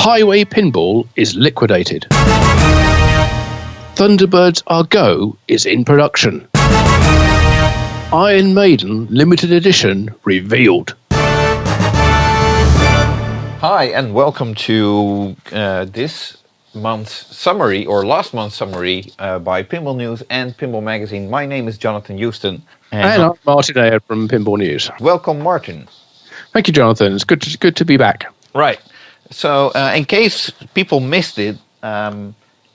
Heighway Pinball is liquidated. Thunderbirds Are Go is in production. Maiden limited edition revealed. Hi, and welcome to this month's summary, or last month's summary, by Pinball News and Pinball Magazine. My name is Jonathan Houston. And I'm Martin Ayer from Pinball News. Welcome, Martin. Thank you, Jonathan. It's good to be back. Right. So, in case people missed it,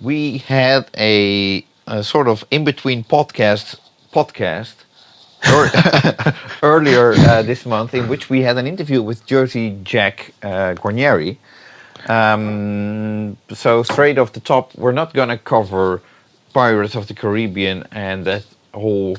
we had a sort of in-between podcast earlier this month, in which we had an interview with Jersey Jack Guarnieri. So straight off the top, we're not going to cover Pirates of the Caribbean and that whole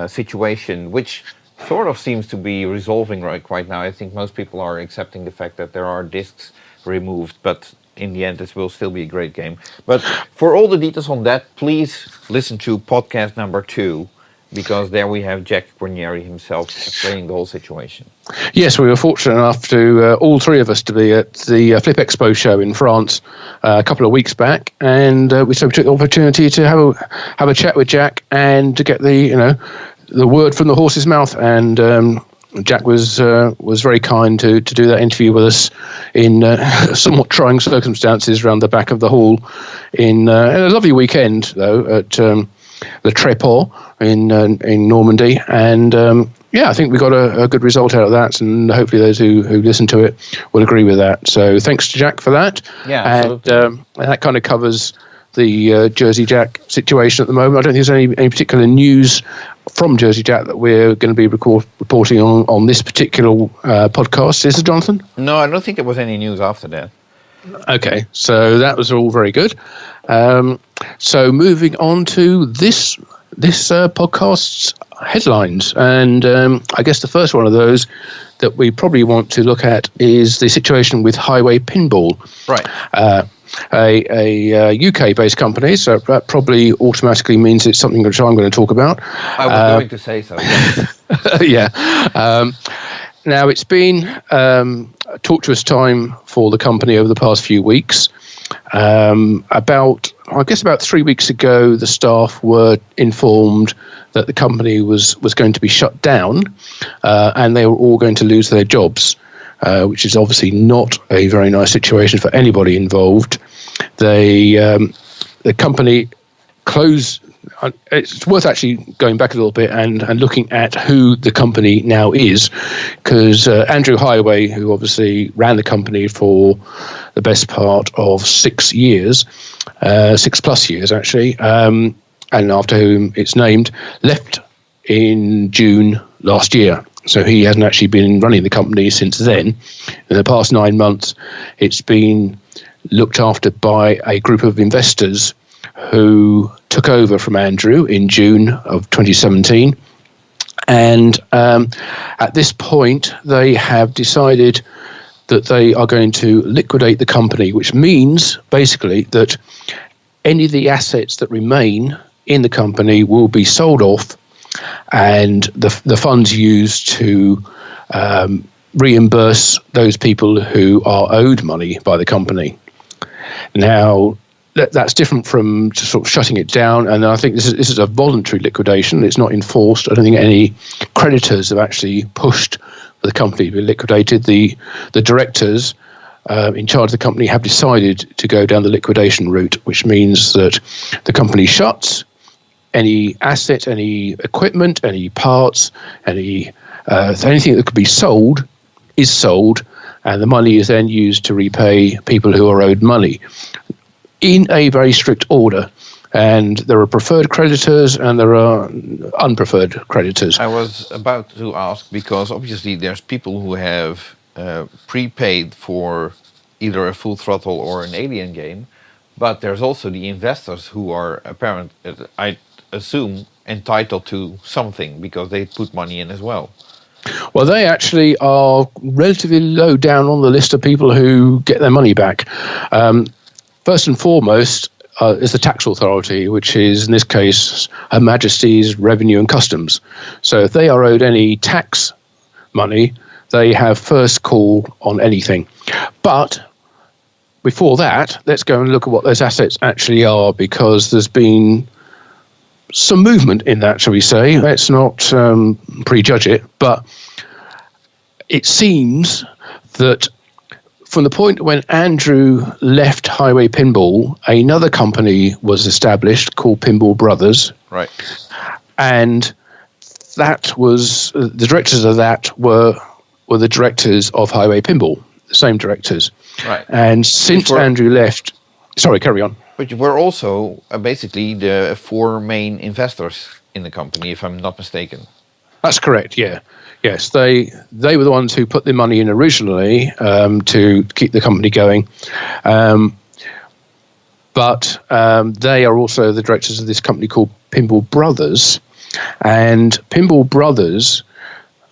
situation, which sort of seems to be resolving right now. I think most people are accepting the fact that there are discs removed, but in the end, this will still be a great game. But for all the details on that, please listen to podcast number 2, because there we have Jack Guarnieri himself explaining the whole situation. Yes, we were fortunate enough to, all three of us, to be at the Flip Expo show in France a couple of weeks back, and we took the opportunity to have a chat with Jack and to get the word from the horse's mouth. And Jack was very kind to do that interview with us in somewhat trying circumstances around the back of the hall in a lovely weekend, though, at Le Tréport in Normandy. And I think we got a good result out of that, and hopefully those who listen to it will agree with that. So thanks to Jack for that. Yeah, absolutely. And that kind of covers the Jersey Jack situation at the moment. I don't think there's any particular news from Jersey Jack that we're going to be reporting on this particular podcast. Is it, Jonathan? No, I don't think there was any news after that. Okay, so that was all very good. So moving on to this podcast's headlines, and I guess the first one of those that we probably want to look at is the situation with Heighway Pinball. Right. A UK-based company, so that probably automatically means it's something which I'm going to talk about. I was going to say so, yes. Yeah. Now, it's been a tortuous time for the company over the past few weeks. About 3 weeks ago, the staff were informed that the company was going to be shut down, and they were all going to lose their jobs. Which is obviously not a very nice situation for anybody involved. The company closed. It's worth actually going back a little bit and looking at who the company now is, because Andrew Heighway, who obviously ran the company for the best part of 6 years, 6+ years actually, and after whom it's named, left in June last year. So he hasn't actually been running the company since then. In the past 9 months, it's been looked after by a group of investors who took over from Andrew in June of 2017. And at this point, they have decided that they are going to liquidate the company, which means basically that any of the assets that remain in the company will be sold off, and the funds used to reimburse those people who are owed money by the company. Now, that's different from just sort of shutting it down, and I think this is a voluntary liquidation. It's not enforced. I don't think any creditors have actually pushed for the company to be liquidated. The directors in charge of the company have decided to go down the liquidation route, which means that the company shuts. Any asset, any equipment, any parts, anything that could be sold is sold, and the money is then used to repay people who are owed money in a very strict order. And there are preferred creditors and there are unpreferred creditors. I was about to ask, because obviously there's people who have prepaid for either a Full Throttle or an Alien game, but there's also the investors who are I assume entitled to something because they put money in as well. Well, they actually are relatively low down on the list of people who get their money back. First and foremost is the tax authority, which is in this case Her Majesty's Revenue and Customs. So if they are owed any tax money, they have first call on anything. But before that, let's go and look at what those assets actually are, because there's been some movement in that, shall we say. Let's not prejudge it, but it seems that from the point when Andrew left Heighway Pinball, another company was established called Pinball Brothers. Right. And that was, the directors of that were the directors of Heighway Pinball, the same directors. Right. And since Andrew left, sorry, carry on. But you were also basically the 4 main investors in the company, if I'm not mistaken. That's correct, yeah. Yes, they were the ones who put the money in originally to keep the company going. But they are also the directors of this company called Pinball Brothers. And Pinball Brothers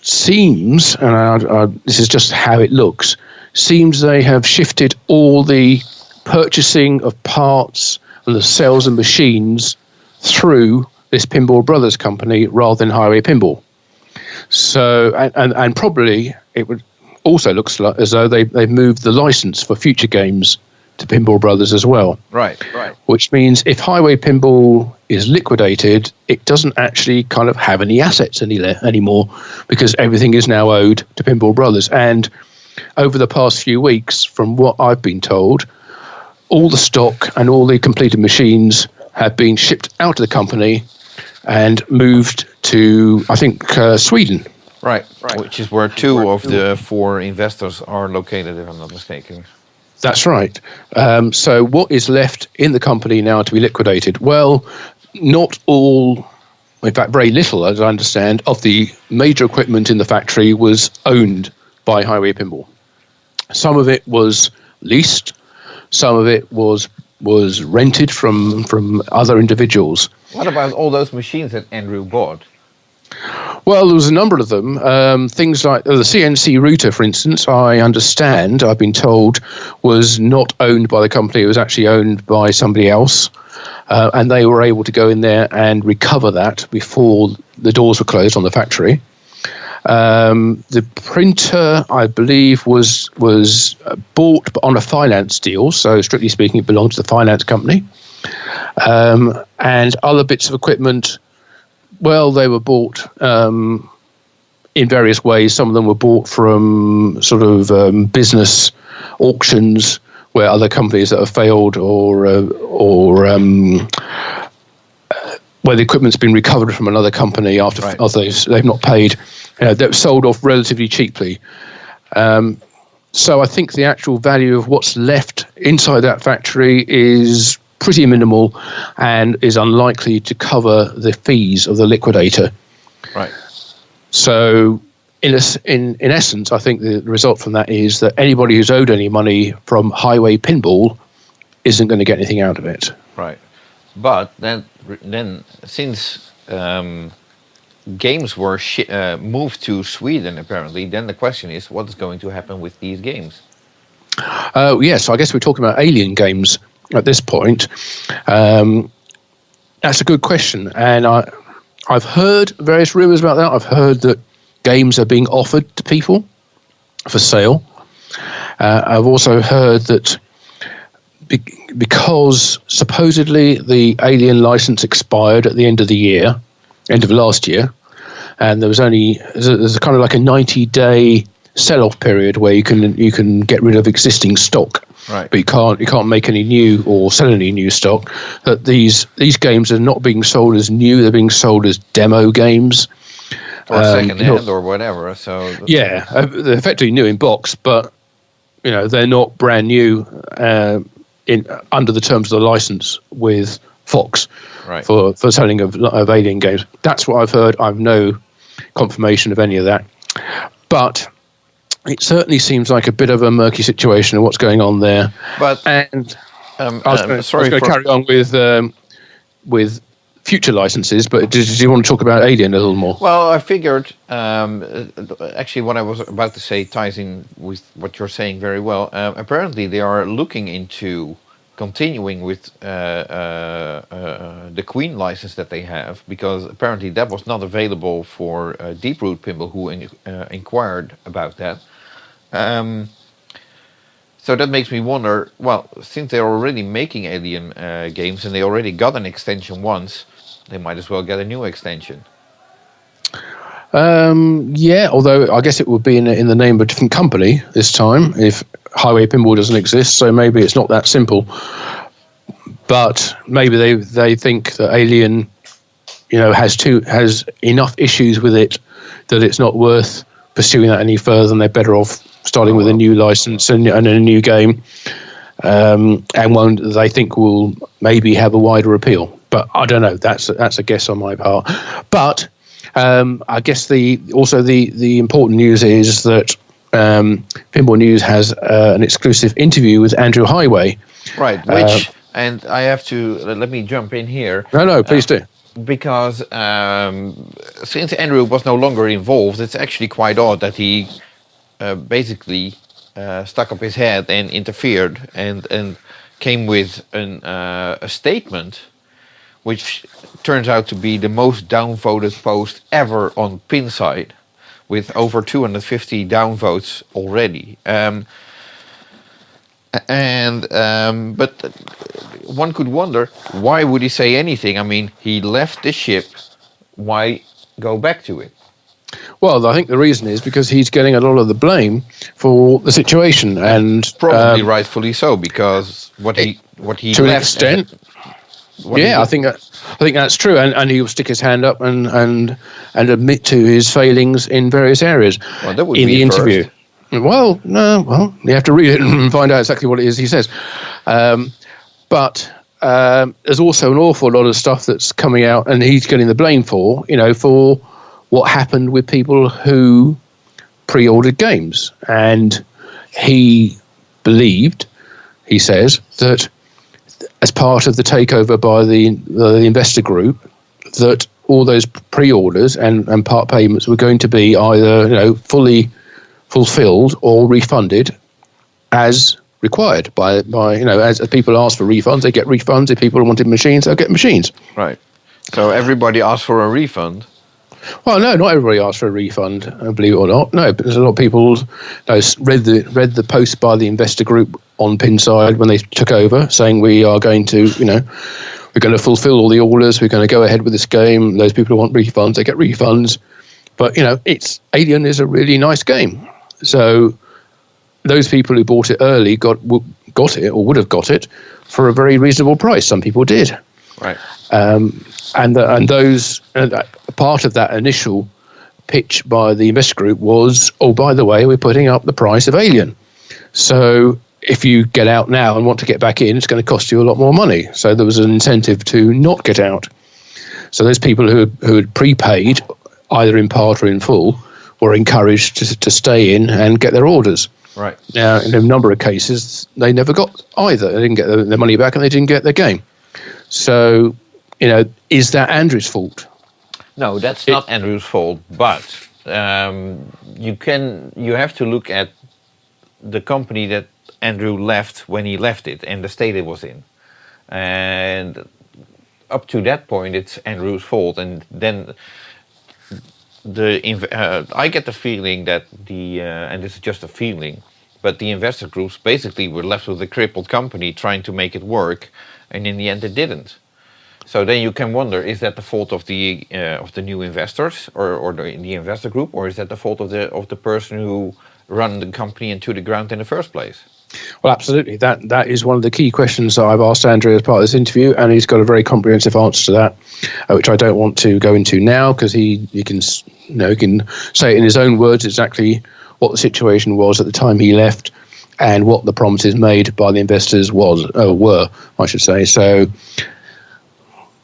seems, and this is just how it looks, seems they have shifted all the purchasing of parts and the sales of machines through this Pinball Brothers company rather than Heighway Pinball. So, and probably it would also looks like as though they've moved the license for future games to Pinball Brothers as well. Right. Which means if Heighway Pinball is liquidated, it doesn't actually kind of have any assets anymore, because everything is now owed to Pinball Brothers. And over the past few weeks, from what I've been told, all the stock and all the completed machines have been shipped out of the company and moved to, I think, Sweden. Right. Which is where 2 of the 4 investors are located, if I'm not mistaken. That's right. So what is left in the company now to be liquidated? Well, not all, in fact, very little, as I understand, of the major equipment in the factory was owned by Heighway Pinball. Some of it was leased. Some of it was rented from other individuals. What about all those machines that Andrew bought? Well, there was a number of them. Things like the CNC router, for instance, I've been told, was not owned by the company. It was actually owned by somebody else. And they were able to go in there and recover that before the doors were closed on the factory. The printer, I believe, was bought on a finance deal. So strictly speaking, it belonged to the finance company. And other bits of equipment, well, they were bought in various ways. Some of them were bought from sort of business auctions where other companies that have failed or where the equipment's been recovered from another company after they've not paid. That was sold off relatively cheaply. So I think the actual value of what's left inside that factory is pretty minimal and is unlikely to cover the fees of the liquidator. Right. So in essence, I think the result from that is that anybody who's owed any money from Heighway Pinball isn't going to get anything out of it. Right. But then since games were moved to Sweden, apparently, then the question is, what is going to happen with these games? Yes, I guess we're talking about Alien games at this point. That's a good question. And I've heard various rumours about that. I've heard that games are being offered to people for sale. I've also heard that because supposedly the Alien license expired at the end of last year, and there's kind of like a 90-day sell-off period where you can get rid of existing stock, right? But you can't make any new or sell any new stock. That these games are not being sold as new; they're being sold as demo games, or second-hand or whatever. So yeah, they're effectively new in box, but they're not brand new under the terms of the license with Fox, right, for selling of Alien games. That's what I've heard. I've no confirmation of any of that, but it certainly seems like a bit of a murky situation of what's going on there. But and I was going to carry on with future licenses, but did you want to talk about Alien a little more? Well, I figured actually what I was about to say ties in with what you're saying very well. Apparently, they are looking into continuing with the Queen license that they have, because apparently that was not available for Deep Root Pinball, who inquired about that. So that makes me wonder, well, since they're already making Alien games and they already got an extension once, they might as well get a new extension. Yeah, although I guess it would be in the name of a different company this time if Heighway Pinball doesn't exist, so maybe it's not that simple. But maybe they think that Alien, has enough issues with it that it's not worth pursuing that any further, and they're better off starting with a new license and a new game, and one that they think will maybe have a wider appeal. But I don't know. That's a guess on my part. But I guess the important news is that Pinball News has an exclusive interview with Andrew Heighway. Right, which, and I have to, let me jump in here. No, please do. Because since Andrew was no longer involved, it's actually quite odd that he basically stuck up his head and interfered and came with a statement which turns out to be the most downvoted post ever on Pinside, with over 250 downvotes already. But one could wonder, why would he say anything? I mean, he left the ship. Why go back to it? Well, I think the reason is because he's getting a lot of the blame for the situation, and probably rightfully so, because what he to left an extent. I think that's true, and he'll stick his hand up and admit to his failings in various areas. Well, that would in be the interview. First. Well, you have to read it and find out exactly what it is he says. But there's also an awful lot of stuff that's coming out, and he's getting the blame for what happened with people who pre-ordered games. And he believed, he says, that as part of the takeover by the investor group, that all those pre-orders and part payments were going to be either fully fulfilled or refunded as required by as people ask for refunds, they get refunds. If people wanted machines, they'll get machines. Right. So everybody asked for a refund. Well, no, not everybody asked for a refund, believe it or not. No, but there's a lot of people read the post by the investor group on Pinside when they took over, saying we are going to, we're going to fulfill all the orders. We're going to go ahead with this game. Those people who want refunds, they get refunds. But Alien is a really nice game. So those people who bought it early got it or would have got it for a very reasonable price. Some people did. Right. And part of that initial pitch by the investor group was, oh, by the way, we're putting up the price of Alien. So if you get out now and want to get back in, it's going to cost you a lot more money. So there was an incentive to not get out. So those people who had prepaid, either in part or in full, were encouraged to stay in and get their orders. Right. Now, in a number of cases, they never got either. They didn't get their money back and they didn't get their game. So, is that Andrew's fault? No, that's not Andrew's fault. But you have to look at the company that Andrew left when he left it and the state it was in. And up to that point, it's Andrew's fault. And then I get the feeling that and this is just a feeling, but the investor groups basically were left with a crippled company trying to make it work, and in the end it didn't. So then you can wonder, is that the fault of the new investors or the investor group, or is that the fault of the person who run the company into the ground in the first place? Well, absolutely. That is one of the key questions that I've asked Andrew as part of this interview, and he's got a very comprehensive answer to that, which I don't want to go into now because he can say it in his own words exactly what the situation was at the time he left and what the promises made by the investors were, I should say. So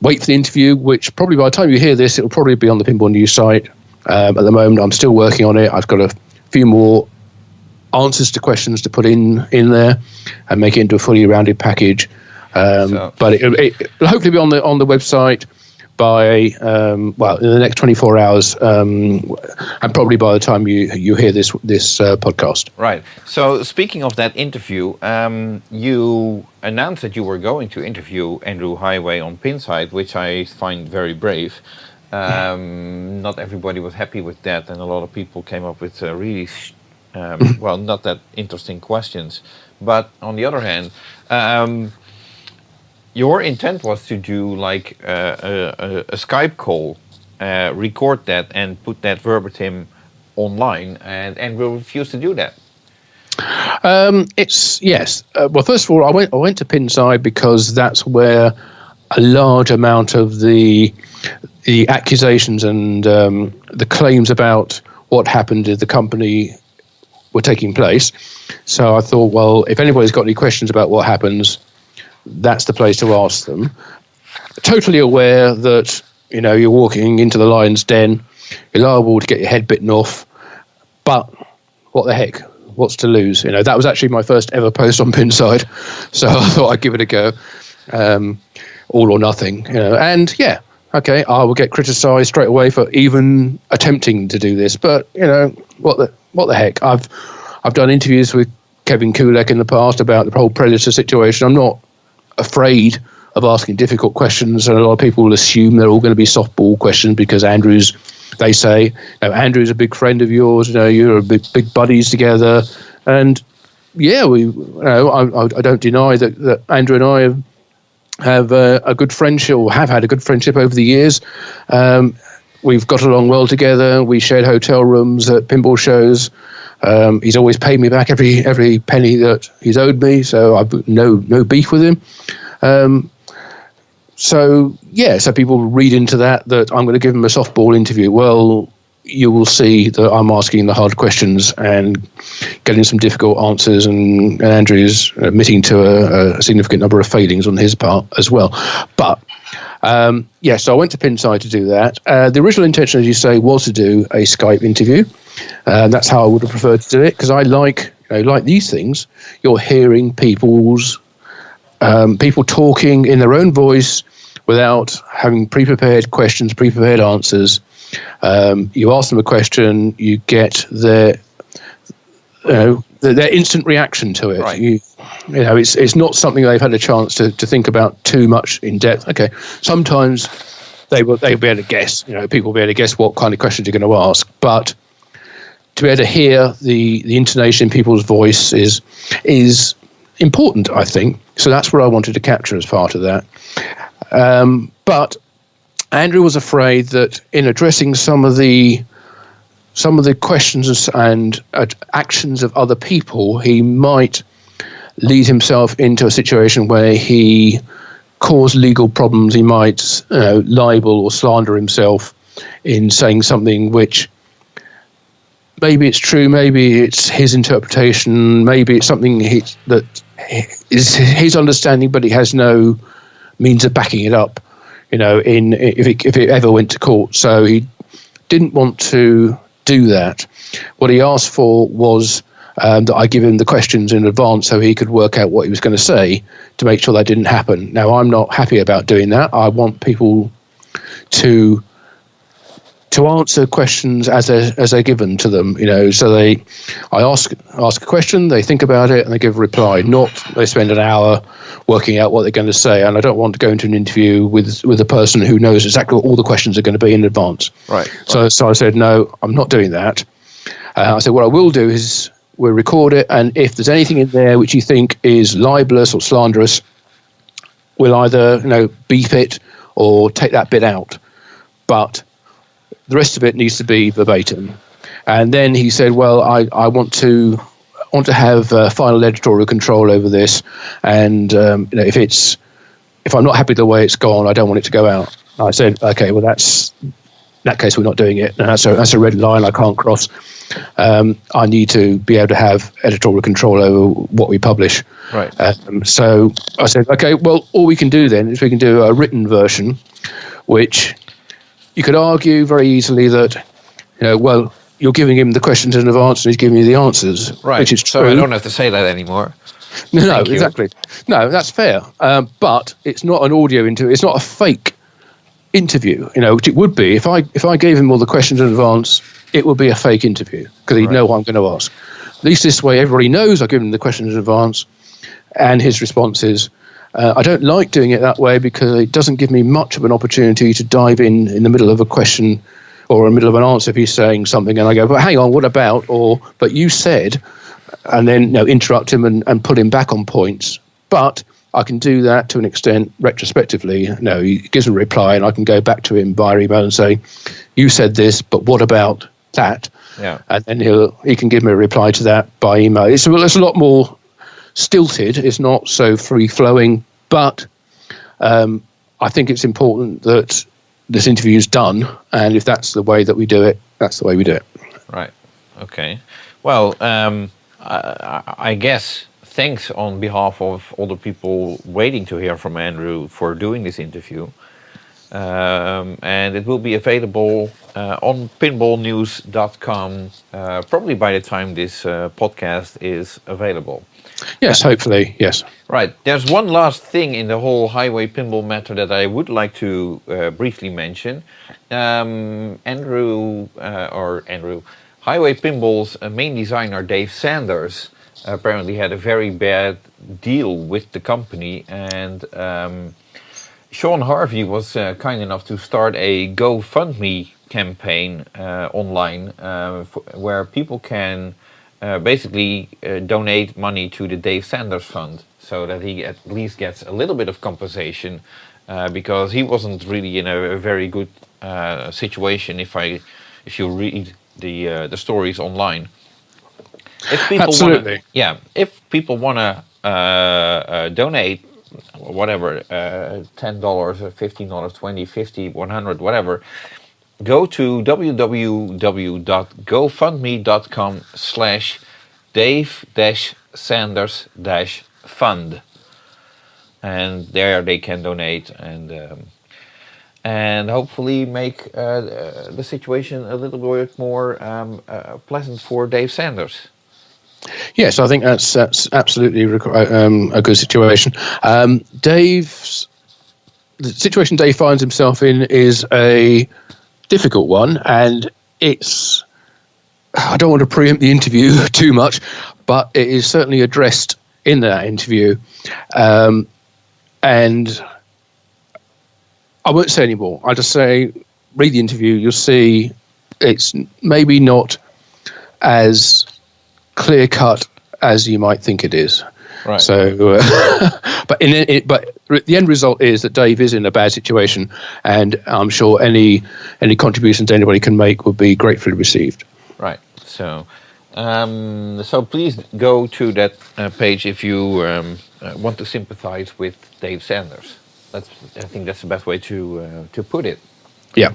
wait for the interview, which probably by the time you hear this, it'll probably be on the Pinball News site. At the moment, I'm still working on it. I've got a few more answers to questions to put in there and make it into a fully rounded package. But it'll hopefully be on the website by in the next 24 hours, and probably by the time you hear this podcast. Right. So speaking of that interview, you announced that you were going to interview Andrew Heighway on Pinside, which I find very brave. Not everybody was happy with that, and a lot of people came up with really well, not that interesting questions. But on the other hand, your intent was to do like a Skype call, record that, and put that verbatim online, and Andrew refused to do that. It's yes. Well, first of all, I went to Pinside because that's where a large amount of the accusations and the claims about what happened at the company were taking place. So I thought, well, if anybody's got any questions about what happens, that's the place to ask them. Totally aware that, you know, you're walking into the lion's den, you're liable to get your head bitten off, but what the heck? What's to lose? You know, that was actually my first ever post on Pinside, so I thought I'd give it a go. All or nothing, you know. And yeah, okay, I will get criticised straight away for even attempting to do this, but you know, what the heck? I've done interviews with Kevin Kulek in the past about the whole Predator situation. I'm not afraid of asking difficult questions, and a lot of people will assume they're all going to be softball questions because Andrew's. They say, you know, Andrew's a big friend of yours. You know, you're big buddies together, and yeah, I don't deny that Andrew and I have a good friendship, or have had a good friendship over the years. We've got along well together. We shared hotel rooms at pinball shows. He's always paid me back every penny that he's owed me, so I've no beef with him. So people read into that I'm going to give him a softball interview. Well, you will see that I'm asking the hard questions and getting some difficult answers, and Andrew's admitting to a significant number of failings on his part as well. But so I went to Pinside to do that. The original intention, as you say, was to do a Skype interview. That's how I would have preferred to do it, because I like these things. You're hearing people talking in their own voice without having pre-prepared questions, pre-prepared answers. You ask them a question, you get their instant reaction to it. Right. You know, it's not something they've had a chance to think about too much in depth. Okay, sometimes they'll be able to guess. You know, people will be able to guess what kind of questions you're going to ask, but to be able to hear the intonation in people's voice is important, I think. So that's what I wanted to capture as part of that. But Andrew was afraid that in addressing some of the questions and actions of other people, he might lead himself into a situation where he caused legal problems. He might libel or slander himself in saying something which maybe it's true, maybe it's his interpretation, maybe it's something that is his understanding, but he has no means of backing it up, you know, if it ever went to court. So he didn't want to do that. What he asked for was that I give him the questions in advance so he could work out what he was going to say to make sure that didn't happen. Now, I'm not happy about doing that. I want people to answer questions as they're given to them, you know. So I ask a question, they think about it, and they give a reply. Not they spend an hour working out what they're going to say. And I don't want to go into an interview with a person who knows exactly what all the questions are going to be in advance. Right. So I said, no, I'm not doing that. I said, what I will do is we'll record it, and if there's anything in there which you think is libelous or slanderous, we'll either beep it or take that bit out. But the rest of it needs to be verbatim. And then he said, well, I want to have final editorial control over this, and if I'm not happy with the way it's gone, I don't want it to go out. I said, okay, well, in that case we're not doing it. And that's a red line I can't cross. I need to be able to have editorial control over what we publish. Right. So I said, okay, well, all we can do then is we can do a written version, which you could argue very easily that, well, you're giving him the questions in advance and he's giving you the answers. Right. Which is true. So I don't have to say that anymore. No, exactly. No, that's fair. But it's not an audio interview. It's not a fake interview, which it would be. If I gave him all the questions in advance, it would be a fake interview because he'd know what I'm going to ask. At least this way, everybody knows I've given him the questions in advance and his responses. I don't like doing it that way because it doesn't give me much of an opportunity to dive in the middle of a question or in the middle of an answer if he's saying something, and I go, "But hang on, what about?" Or, "But you said," and then interrupt him and put him back on points. But I can do that to an extent retrospectively. No, he gives a reply, and I can go back to him via email and say, "You said this, but what about that?" Yeah. And then he can give me a reply to that by email. It's a lot more stilted. It's not so free flowing, but I think it's important that this interview is done, and if that's the way that we do it, that's the way we do it. Right. Okay. Well, I guess thanks on behalf of all the people waiting to hear from Andrew for doing this interview. And it will be available on pinballnews.com probably by the time this podcast is available. Yes, hopefully, yes. Right. There's one last thing in the whole Heighway Pinball matter that I would like to briefly mention. Andrew, Heighway Pinball's main designer, Dave Sanders, apparently had a very bad deal with the company, and Sean Harvey was kind enough to start a GoFundMe campaign online where people can basically donate money to the Dave Sanders Fund, so that he at least gets a little bit of compensation, because he wasn't really in a very good situation. If you read the stories online, if people Absolutely. if people want to donate whatever, $10, $15, 20, 50, 100, whatever, go to www.gofundme.com/Dave-Sanders-Fund, and there they can donate and hopefully make the situation a little bit more pleasant for Dave Sanders. Yes, I think that's absolutely a good situation. The situation Dave finds himself in is a difficult one, and I don't want to preempt the interview too much, but it is certainly addressed in that interview. And I won't say any more. I'll just say, read the interview. You'll see it's maybe not as clear cut as you might think it is. Right. So, but the end result is that Dave is in a bad situation, and I'm sure any contributions anybody can make will be gratefully received. Right. So, so please go to that page if you want to sympathize with Dave Sanders. I think that's the best way to put it. Yeah.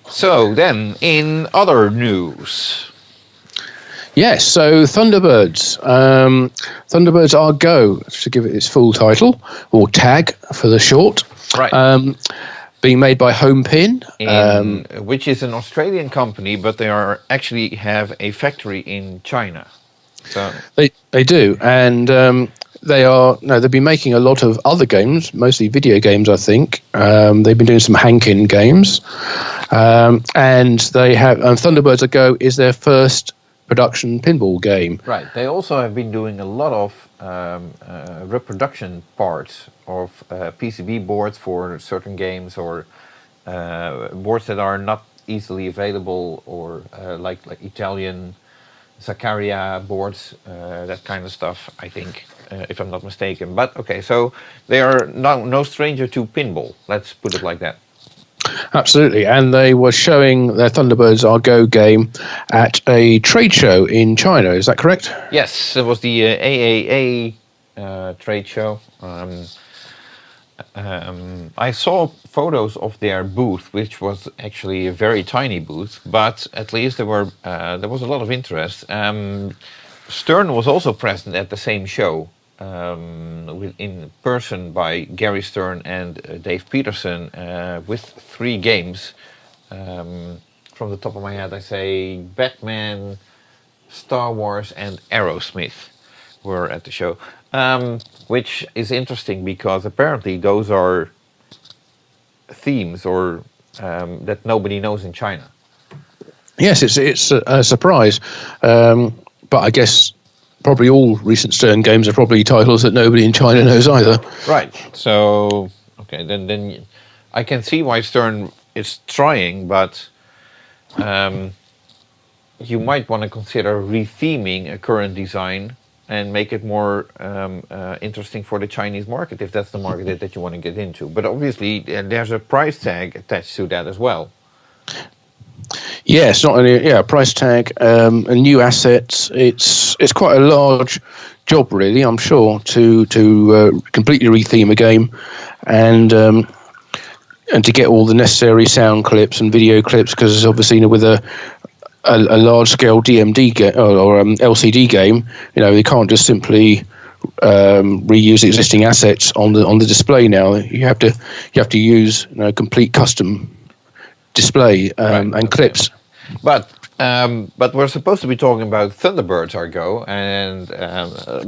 So then, in other news. Yes, so Thunderbirds. Thunderbirds Are Go, to give it its full title, or tag for the short. Right. Being made by Home Pin. Which is an Australian company, but they actually have a factory in China. So They do, and they've been making a lot of other games, mostly video games, I think. They've been doing some Hankin games. And they have Thunderbirds Are Go is their first production pinball game. Right. They also have been doing a lot of reproduction parts of PCB boards for certain games, or boards that are not easily available, or like Italian Zaccaria boards, that kind of stuff, I think, if I'm not mistaken. But okay, so they are no stranger to pinball. Let's put it like that. Absolutely, and they were showing their Thunderbirds Are Go game at a trade show in China. Is that correct? Yes, it was the AAA trade show. I saw photos of their booth, which was actually a very tiny booth, but at least there was a lot of interest. Stern was also present at the same show, in person by Gary Stern and Dave Peterson, with 3 games. From the top of my head, I say Batman, Star Wars, and Aerosmith were at the show, which is interesting because apparently those are themes or that nobody knows in China. Yes, it's a surprise, but I guess probably all recent Stern games are probably titles that nobody in China knows either. Right. So okay, then I can see why Stern is trying, but you might want to consider retheming a current design and make it more interesting for the Chinese market, if that's the market that you want to get into. But obviously, there's a price tag attached to that as well. Yes, not only price tag and new assets. It's quite a large job, really. I'm sure to completely retheme a game and to get all the necessary sound clips and video clips, because obviously with a large scale DMD or LCD game, they can't just simply reuse existing assets on the display. Now you have to use complete custom display and clips. But we're supposed to be talking about Thunderbirds Argo, and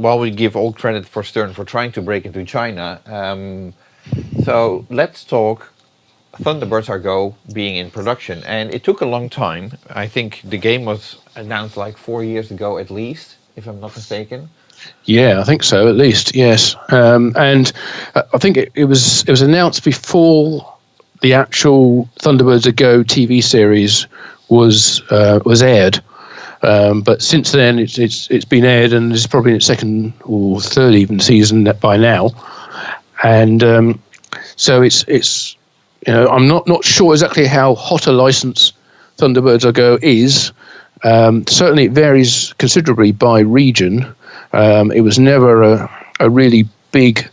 while we give all credit for Stern for trying to break into China, so let's talk Thunderbirds Argo being in production. And it took a long time. I think the game was announced like 4 years ago at least, if I'm not mistaken. Yeah, I think so, at least, yes. And I think it was announced before the actual Thunderbirds Argo TV series was aired. But since then, it's been aired, and it's probably in its second or third even season by now. And so it's I'm not sure exactly how hot a license Thunderbirds Argo is. Certainly, it varies considerably by region. It was never a really big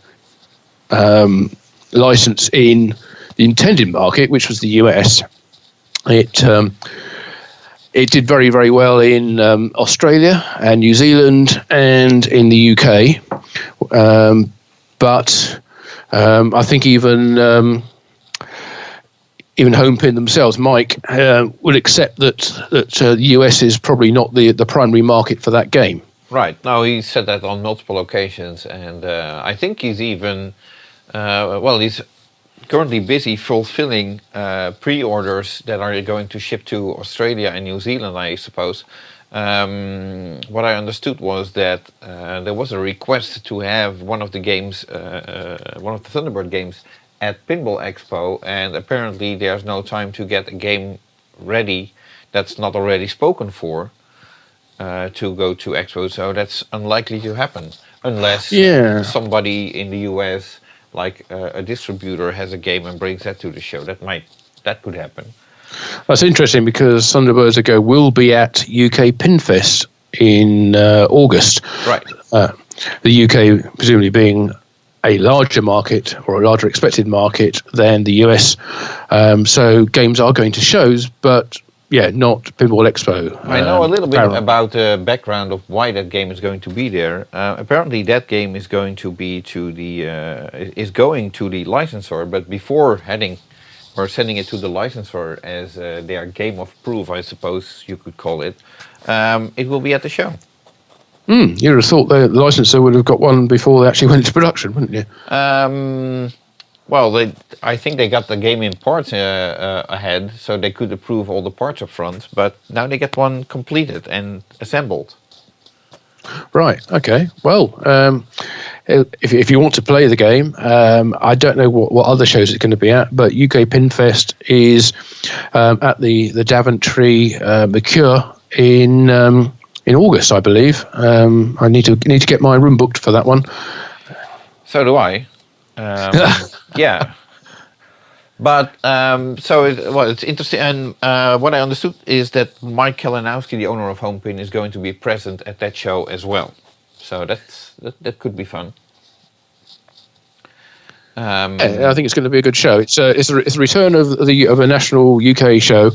license in the intended market, which was the US. It did very, very well in Australia and New Zealand and in the UK. But I think even Homepin themselves, Mike, would accept that the US is probably not the primary market for that game. Right. No, he said that on multiple occasions, and I think he's even he's currently busy fulfilling pre-orders that are going to ship to Australia and New Zealand, I suppose. What I understood was that there was a request to have one of the games, one of the Thunderbird games, at Pinball Expo, and apparently there's no time to get a game ready that's not already spoken for to go to Expo, so that's unlikely to happen unless somebody in the US, like a distributor, has a game and brings that to the show. That could happen. That's interesting, because Thunderbirds Argo will be at UK Pinfest in August. Right. The UK presumably being a larger market, or a larger expected market, than the US. So games are going to shows, but not Pinball Expo. I know a little bit about the background of why that game is going to be there. Apparently, that game is going to be to the licensor, but before sending it to the licensor as their game of proof, I suppose you could call it, it will be at the show. You'd have thought the licensor would have got one before they actually went into production, wouldn't you? I think they got the game in parts ahead, so they could approve all the parts up front, but now they get one completed and assembled. Right, okay. Well, if you want to play the game, I don't know what other shows it's going to be at, but UK Pinfest is at the Daventry Mercure in August, I believe. I need to get my room booked for that one. So do I. Yeah. But it's interesting, and what I understood is that Mike Kalinowski, the owner of Homepin, is going to be present at that show as well. So that could be fun. I think it's going to be a good show. It's a return of a national UK show,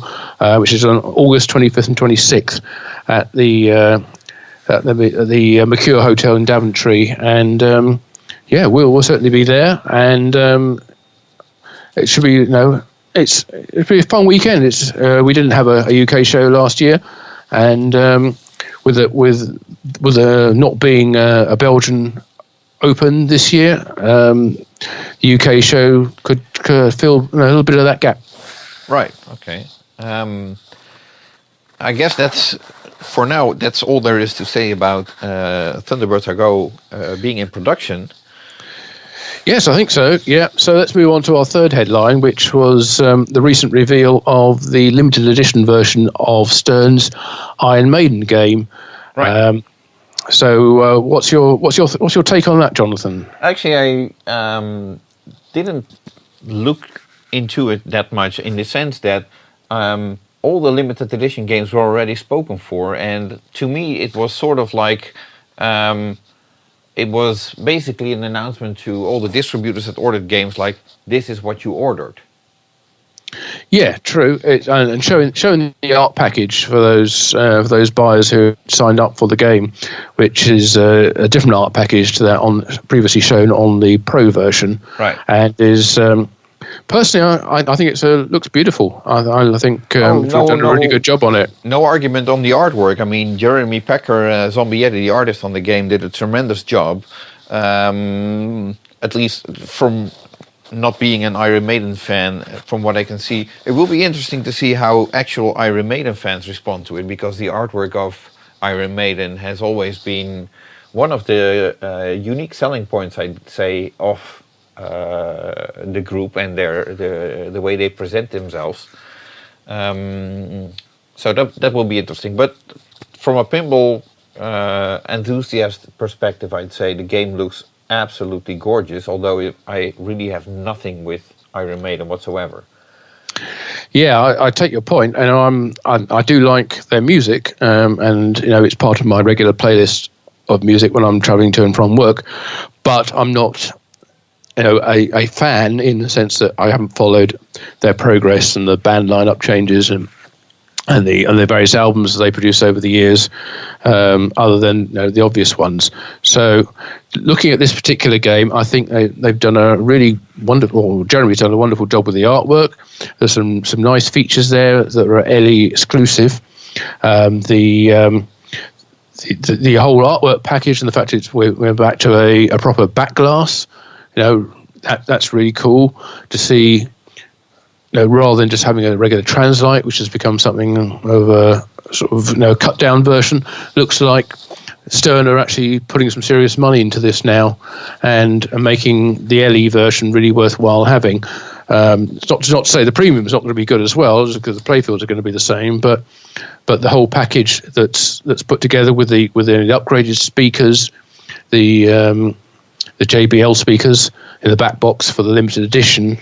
which is on August 25th and 26th at the Mercure Hotel in Daventry, and we'll certainly be there, and it should be it'll be a fun weekend. We didn't have a UK show last year, and with not being a Belgian Open this year, the UK show could fill a little bit of that gap. Right. Okay. I guess for now that's all there is to say about Thunderbirds Argo being in production. Yes, I think so. Yeah. So let's move on to our third headline, which was the recent reveal of the limited edition version of Stern's Iron Maiden game. Right. So what's your take on that, Jonathan? Actually, I didn't look into it that much in the sense that all the limited edition games were already spoken for, and to me it was sort of like it was basically an announcement to all the distributors that ordered games, like, this is what you ordered. Yeah, true. And showing the art package for those buyers who signed up for the game, which is a different art package to that on previously shown on the Pro version, Right. and is personally I think it looks beautiful. I think they've done a really good job on it. No argument on the artwork. I mean, Jeremy Packer, Zombie Yeti, the artist on the game, did a tremendous job. At least from not being an Iron Maiden fan, from what I can see. It will be interesting to see how actual Iron Maiden fans respond to it, because the artwork of Iron Maiden has always been one of the unique selling points, I'd say, of the group and the way they present themselves. So that will be interesting. But from a pinball enthusiast perspective, I'd say the game looks absolutely gorgeous, although I really have nothing with Iron Maiden whatsoever. Yeah, I take your point, and I do like their music, and it's part of my regular playlist of music when I'm traveling to and from work. But I'm not, a fan in the sense that I haven't followed their progress and the band lineup changes and the various albums that they produce over the years, other than the obvious ones. So, looking at this particular game, I think they've done a really wonderful. Jeremy's done a wonderful job with the artwork. There's some nice features there that are LE exclusive. The whole artwork package and the fact we're back to a proper back glass. That's really cool to see. Rather than just having a regular translite, which has become something of a sort of cut down version, looks like Stern are actually putting some serious money into this now and making the LE version really worthwhile having. It's not to say the premium is not going to be good as well, because the playfields are going to be the same, but the whole package that's put together with the upgraded speakers, the JBL speakers in the back box for the limited edition.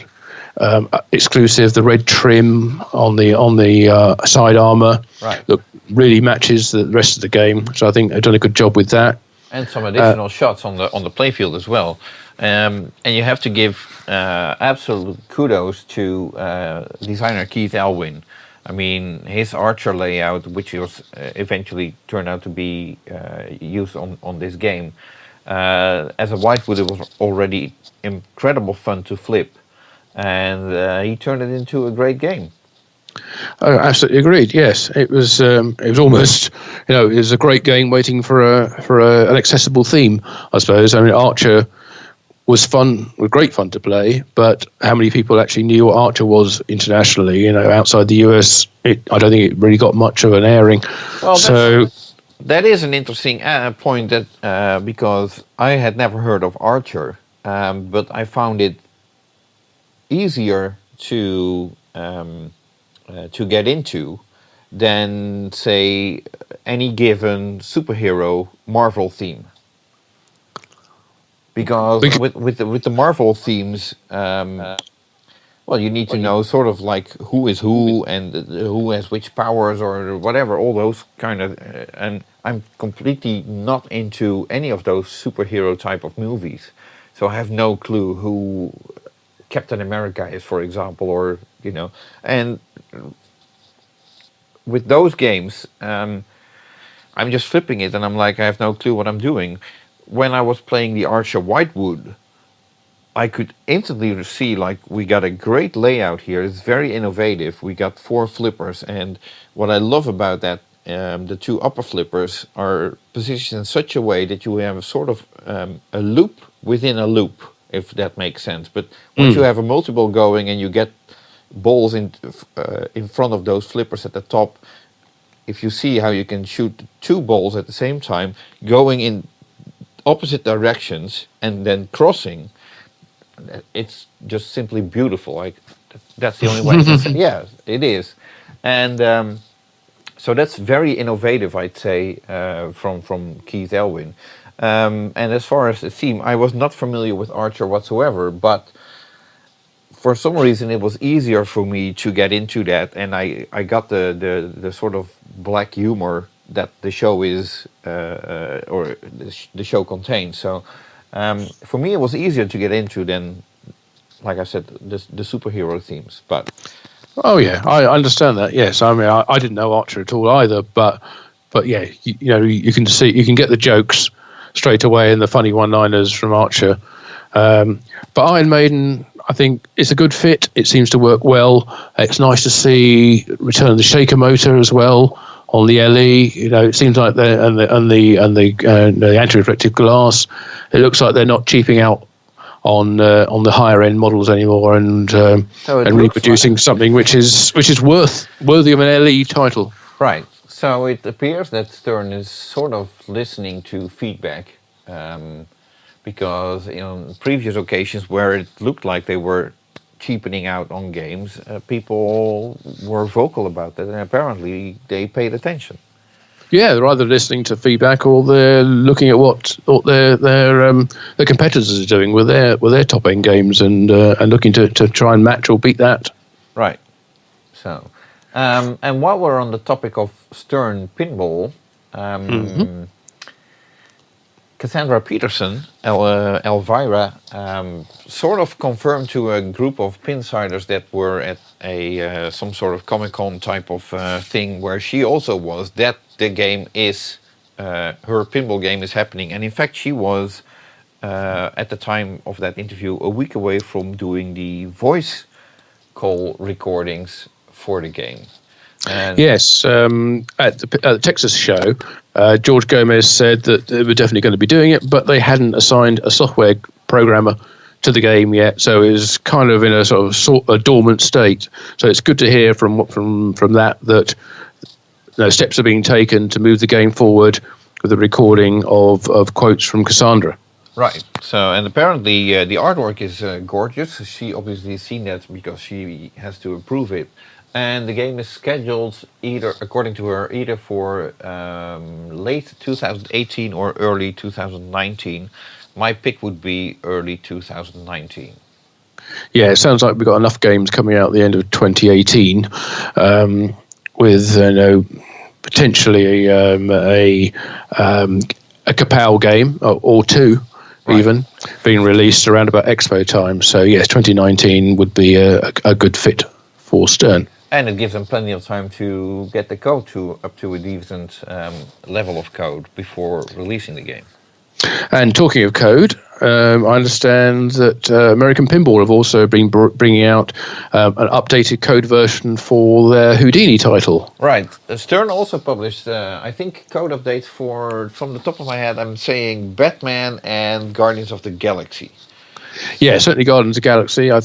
Exclusive, the red trim on the side armor, right, look, really matches the rest of the game. So I think they've done a good job with that. And some additional shots on the playfield as well. And you have to give absolute kudos to designer Keith Elwin. I mean, his Archer layout, which was eventually turned out to be used on this game, as a whitewood, it was already incredible fun to flip. And he turned it into a great game. Oh, absolutely agreed. Yes, it was almost, it was a great game waiting for an accessible theme, I suppose. I mean, Archer was great fun to play, but how many people actually knew what Archer was internationally? Outside the US, I don't think it really got much of an airing. Well, that is an interesting point, that because I had never heard of Archer, but I found it easier to get into than, say, any given superhero Marvel theme. Because with the Marvel themes, well, you need to know sort of like who is who and who has which powers or whatever, all those kind of. And I'm completely not into any of those superhero type of movies, so I have no clue who Captain America is, for example, or and with those games, I'm just flipping it and I'm like, I have no clue what I'm doing. When I was playing the Archer Whitewood, I could instantly see, like, we got a great layout here. It's very innovative. We got 4 flippers, and what I love about that, the 2 upper flippers are positioned in such a way that you have a sort of a loop within a loop, if that makes sense. But once you have a multiple going and you get balls in front of those flippers at the top, if you see how you can shoot 2 balls at the same time, going in opposite directions and then crossing, it's just simply beautiful. Like that's the only way I can say. Yeah, it is, and so that's very innovative, I'd say, from Keith Elwin. And as far as the theme, I was not familiar with Archer whatsoever, but for some reason it was easier for me to get into that, and I got the sort of black humor that the show is or the show contains. So for me it was easier to get into than, like I said, the superhero themes. But Oh yeah, I understand that. Yes, I mean I didn't know Archer at all either, but yeah, you can see, you can get the jokes straight away and the funny one-liners from Archer. But Iron Maiden, I think it's a good fit. It seems to work well. It's nice to see return of the shaker motor as well on the LE. It seems like the anti-reflective glass. It looks like they're not cheaping out on the higher end models anymore, and reproducing something which is worthy of an LE title. Right. So it appears that Stern is sort of listening to feedback, because in previous occasions where it looked like they were cheapening out on games, people were vocal about that, and apparently they paid attention. Yeah, they're either listening to feedback or they're looking at what their competitors are doing with their top end games, and looking to try and match or beat that. Right. So, and while we're on the topic of Stern Pinball, Cassandra Peterson, Elvira, sort of confirmed to a group of pinsiders that were at a some sort of Comic-Con type of thing where she also was, that the game is, her pinball game is happening. And in fact, she was, at the time of that interview, a week away from doing the voice call recordings for the game. And yes, at the Texas show, George Gomez said that they were definitely going to be doing it, but they hadn't assigned a software programmer to the game yet, so it was kind of in a sort of a dormant state. So it's good to hear from that steps are being taken to move the game forward with the recording of quotes from Cassandra. Right. So, and apparently the artwork is gorgeous. She obviously has seen that because she has to approve it. And the game is scheduled either, according to her, either for late 2018 or early 2019. My pick would be early 2019. Yeah, it sounds like we've got enough games coming out at the end of 2018, with potentially a Kapow game or two, right, even being released around about Expo time. So yes, 2019 would be a good fit for Stern. And it gives them plenty of time to get the code up to a decent level of code before releasing the game. And talking of code, I understand that American Pinball have also been bringing out an updated code version for their Houdini title. Right. Stern also published, I think, code updates for, from the top of my head, I'm saying Batman and Guardians of the Galaxy. Yeah, certainly Guardians of the Galaxy. I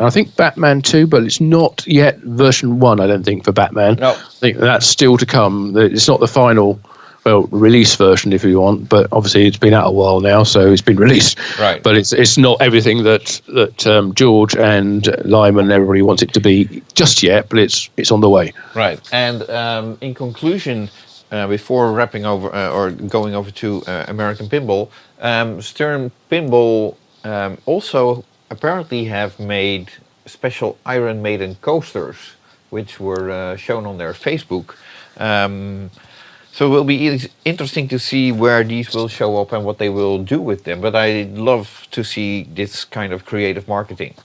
think Batman 2, but it's not yet version 1, I don't think, for Batman. No. I think that's still to come. It's not the final release version, if you want, but obviously it's been out a while now, so it's been released. Right. But it's not everything that George and Lyman and everybody wants it to be just yet, but it's on the way. Right. And in conclusion, before wrapping over or going over to American Pinball, Stern Pinball also apparently have made special Iron Maiden coasters, which were shown on their Facebook. So it will be interesting to see where these will show up and what they will do with them. But I'd love to see this kind of creative marketing.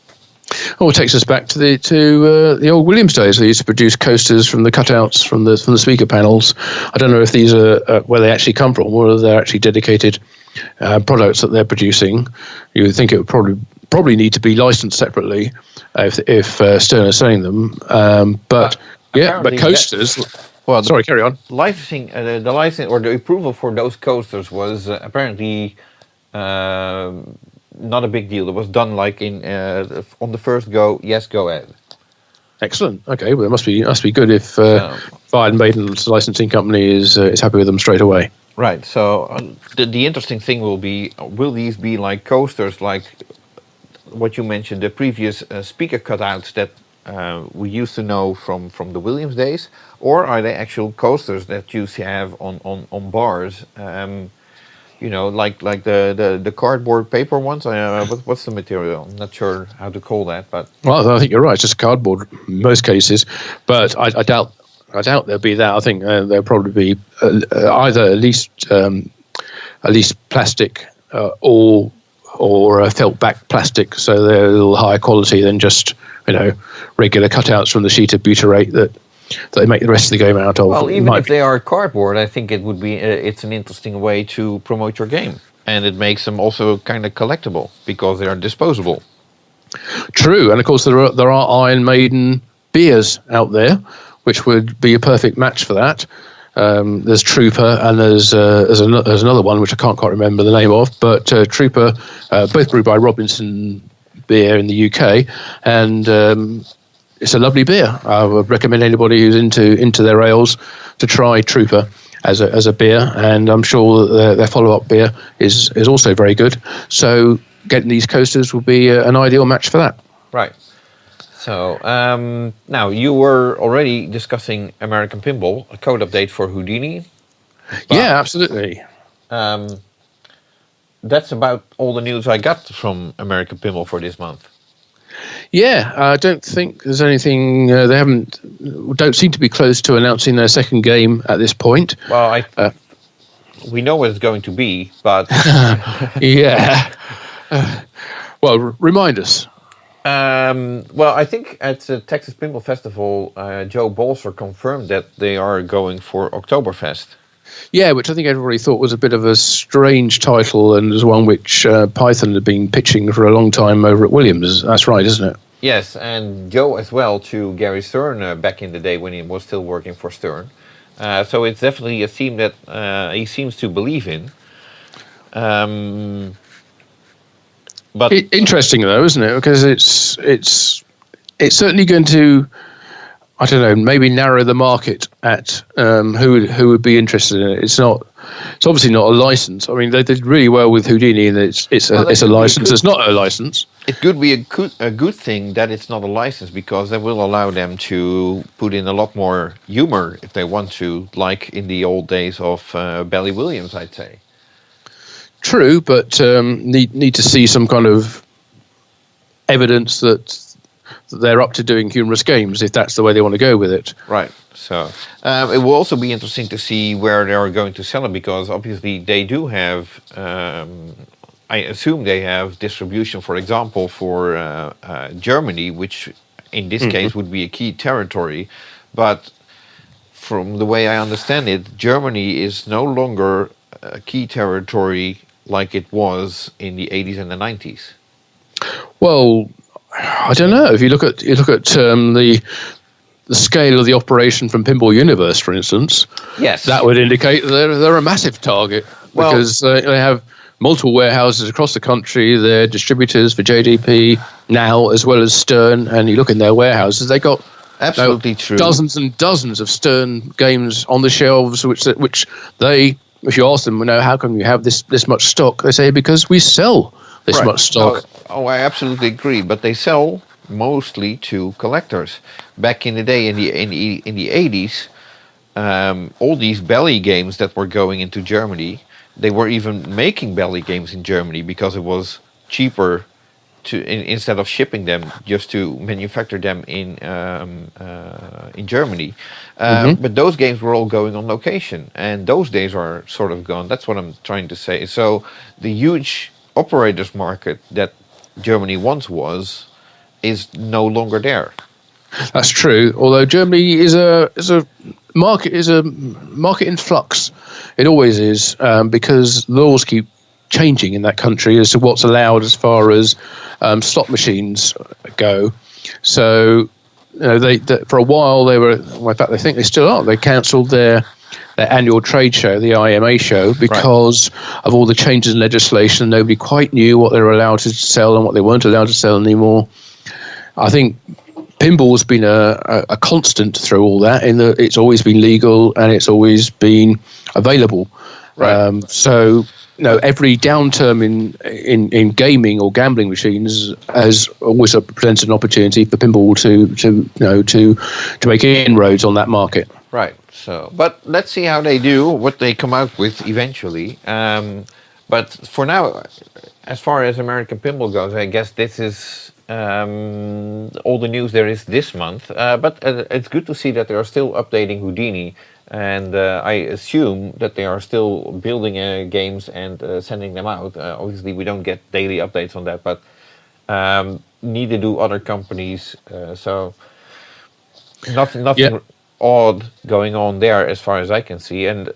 Oh, it takes us back to the old Williams days. They used to produce coasters from the cutouts from the speaker panels. I don't know if these are where they actually come from, or whether they're actually dedicated products that they're producing. You would think it would probably need to be licensed separately if Stern is selling them. But coasters. Well, sorry, carry on. Licensing, the license or the approval for those coasters was apparently not a big deal. It was done like in on the first go. Yes, go ahead. Excellent. Okay, well, it must be good if Iron Maiden's licensing company is happy with them straight away. Right. So the interesting thing will be, will these be like coasters like what you mentioned, the previous speaker cutouts that we used to know from the Williams days, or are they actual coasters that you have on bars? Like the cardboard paper ones. What's the material? I'm not sure how to call that, but Well, I think you're right. It's just cardboard in most cases, but I doubt there'll be that. I think there'll probably be either at least plastic or felt back plastic, so they're a little higher quality than just regular cutouts from the sheet of butyrate that they make the rest of the game out of. Well, even if they are cardboard, I think it would be it's an interesting way to promote your game, and it makes them also kind of collectible because they are disposable. True, and of course there are Iron Maiden beers out there, which would be a perfect match for that. There's Trooper, and there's another one which I can't quite remember the name of, but Trooper, both brewed by Robinson Beer in the UK, and it's a lovely beer. I would recommend anybody who's into their ales to try Trooper as a beer, and I'm sure that their follow-up beer is also very good. So getting these coasters will be an ideal match for that. Right. So now you were already discussing American Pinball, a code update for Houdini. Yeah, absolutely. That's about all the news I got from American Pinball for this month. Yeah, I don't think there's anything. They don't seem to be close to announcing their second game at this point. Well, we know what it's going to be, but yeah. Well, remind us. Well, I think at the Texas Pinball Festival, Joe Bolser confirmed that they are going for Oktoberfest. Yeah, which I think everybody thought was a bit of a strange title, and was one which Python had been pitching for a long time over at Williams. That's right, isn't it? Yes, and Joe as well to Gary Stern back in the day when he was still working for Stern. So it's definitely a theme that he seems to believe in. But interesting though, isn't it? Because it's certainly going to, I don't know, maybe narrow the market at who would be interested in it. It's obviously not a license. I mean, they did really well with Houdini, and it's a license. It's not a license. It could be a good thing that it's not a license, because that will allow them to put in a lot more humor if they want to, like in the old days of Bally Williams, I'd say. True, but need to see some kind of evidence that they're up to doing humorous games, if that's the way they want to go with it. Right. So it will also be interesting to see where they are going to sell it, because obviously they do have, I assume they have distribution, for example, for Germany, which in this case would be a key territory. But from the way I understand it, Germany is no longer a key territory like it was in the 80s and the 90s. Well, I don't know. If you look at the scale of the operation from Pinball Universe, for instance, yes, that would indicate that they're a massive target, because they have multiple warehouses across the country. They're distributors for JDP now, as well as Stern. And you look in their warehouses, they got absolutely true dozens and dozens of Stern games on the shelves, which they, if you ask them, how come you have this much stock? They say, because we sell this much stock. Oh, I absolutely agree. But they sell mostly to collectors. Back in the day, in the 80s, all these Bally games that were going into Germany, they were even making Bally games in Germany because it was cheaper instead of shipping them, just to manufacture them in Germany. But those games were all going on location, and those days are sort of gone. That's what I'm trying to say. So the huge operators market that Germany once was is no longer there. That's true. Although Germany is a market in flux. It always is, because laws keep changing in that country as to what's allowed as far as slot machines go. So they for a while they were. Well, in fact, I think they still are. They cancelled their annual trade show, the IMA show, because of all the changes in legislation. Nobody quite knew what they were allowed to sell and what they weren't allowed to sell anymore. I think pinball's been a constant through all that, in that it's always been legal and it's always been available. Right. So every downturn in gaming or gambling machines has always presented an opportunity for pinball to make inroads on that market. Right. So, but let's see how they do, what they come out with eventually. But for now, as far as American Pinball goes, I guess this is all the news there is this month. But it's good to see that they are still updating Houdini. And I assume that they are still building games and sending them out. Obviously, we don't get daily updates on that, but neither do other companies. So nothing odd going on there as far as I can see. And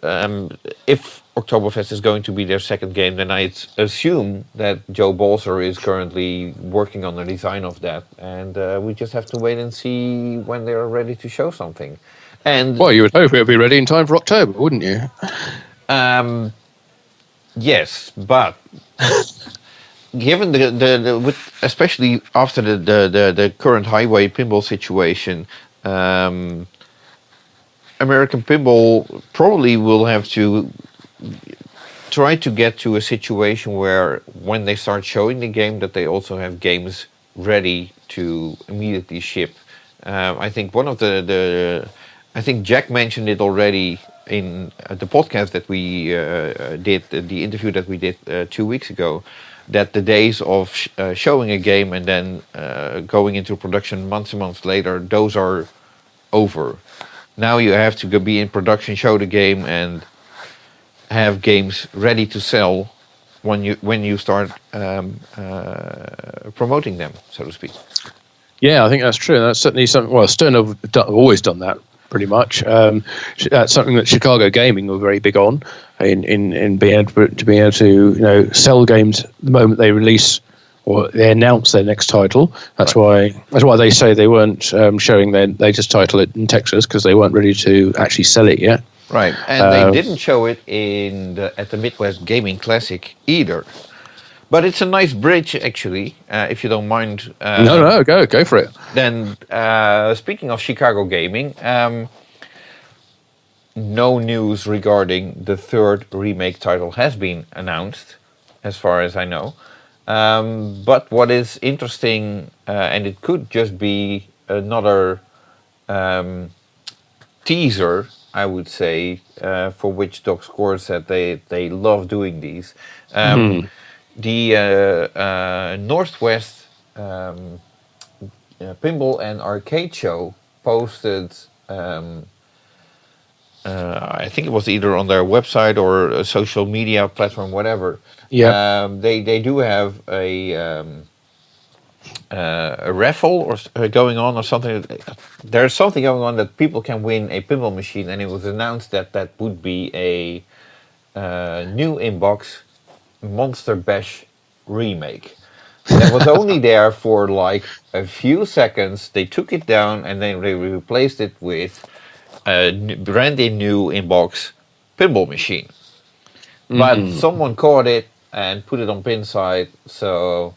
if Oktoberfest is going to be their second game, then I assume that Joe Balser is currently working on the design of that. And we just have to wait and see when they're ready to show something. And well, you would hope it would be ready in time for October, wouldn't you? Yes, but given the especially after the current Heighway Pinball situation, American Pinball probably will have to try to get to a situation where when they start showing the game, that they also have games ready to immediately ship. I think one of I think Jack mentioned it already in the podcast that we did, the interview that we did 2 weeks ago, that the days of showing a game and then going into production months and months later, those are over. Now you have to be in production, show the game, and have games ready to sell when you start promoting them, so to speak. Yeah, I think that's true. That's certainly something. Well, Stern have always done that. Pretty much, that's something that Chicago Gaming were very big on, in being able to sell games the moment they release or they announce their next title. That's why they say they weren't showing their latest title in Texas, because they weren't ready to actually sell it yet. Right, and they didn't show it at the Midwest Gaming Classic either. But it's a nice bridge, actually, if you don't mind. No, go for it. Then, speaking of Chicago Gaming, no news regarding the third remake title has been announced, as far as I know. But what is interesting, and it could just be another teaser, I would say, for which Doc Score said they love doing these. The Northwest Pinball and Arcade Show posted, I think it was either on their website or a social media platform, whatever. Yeah. They do have a raffle or going on or something. There's something going on that people can win a pinball machine, and it was announced that would be a new inbox Monster Bash remake. That was only there for like a few seconds. They took it down and then they replaced it with a brand new inbox pinball machine. But someone caught it and put it on Pinside. So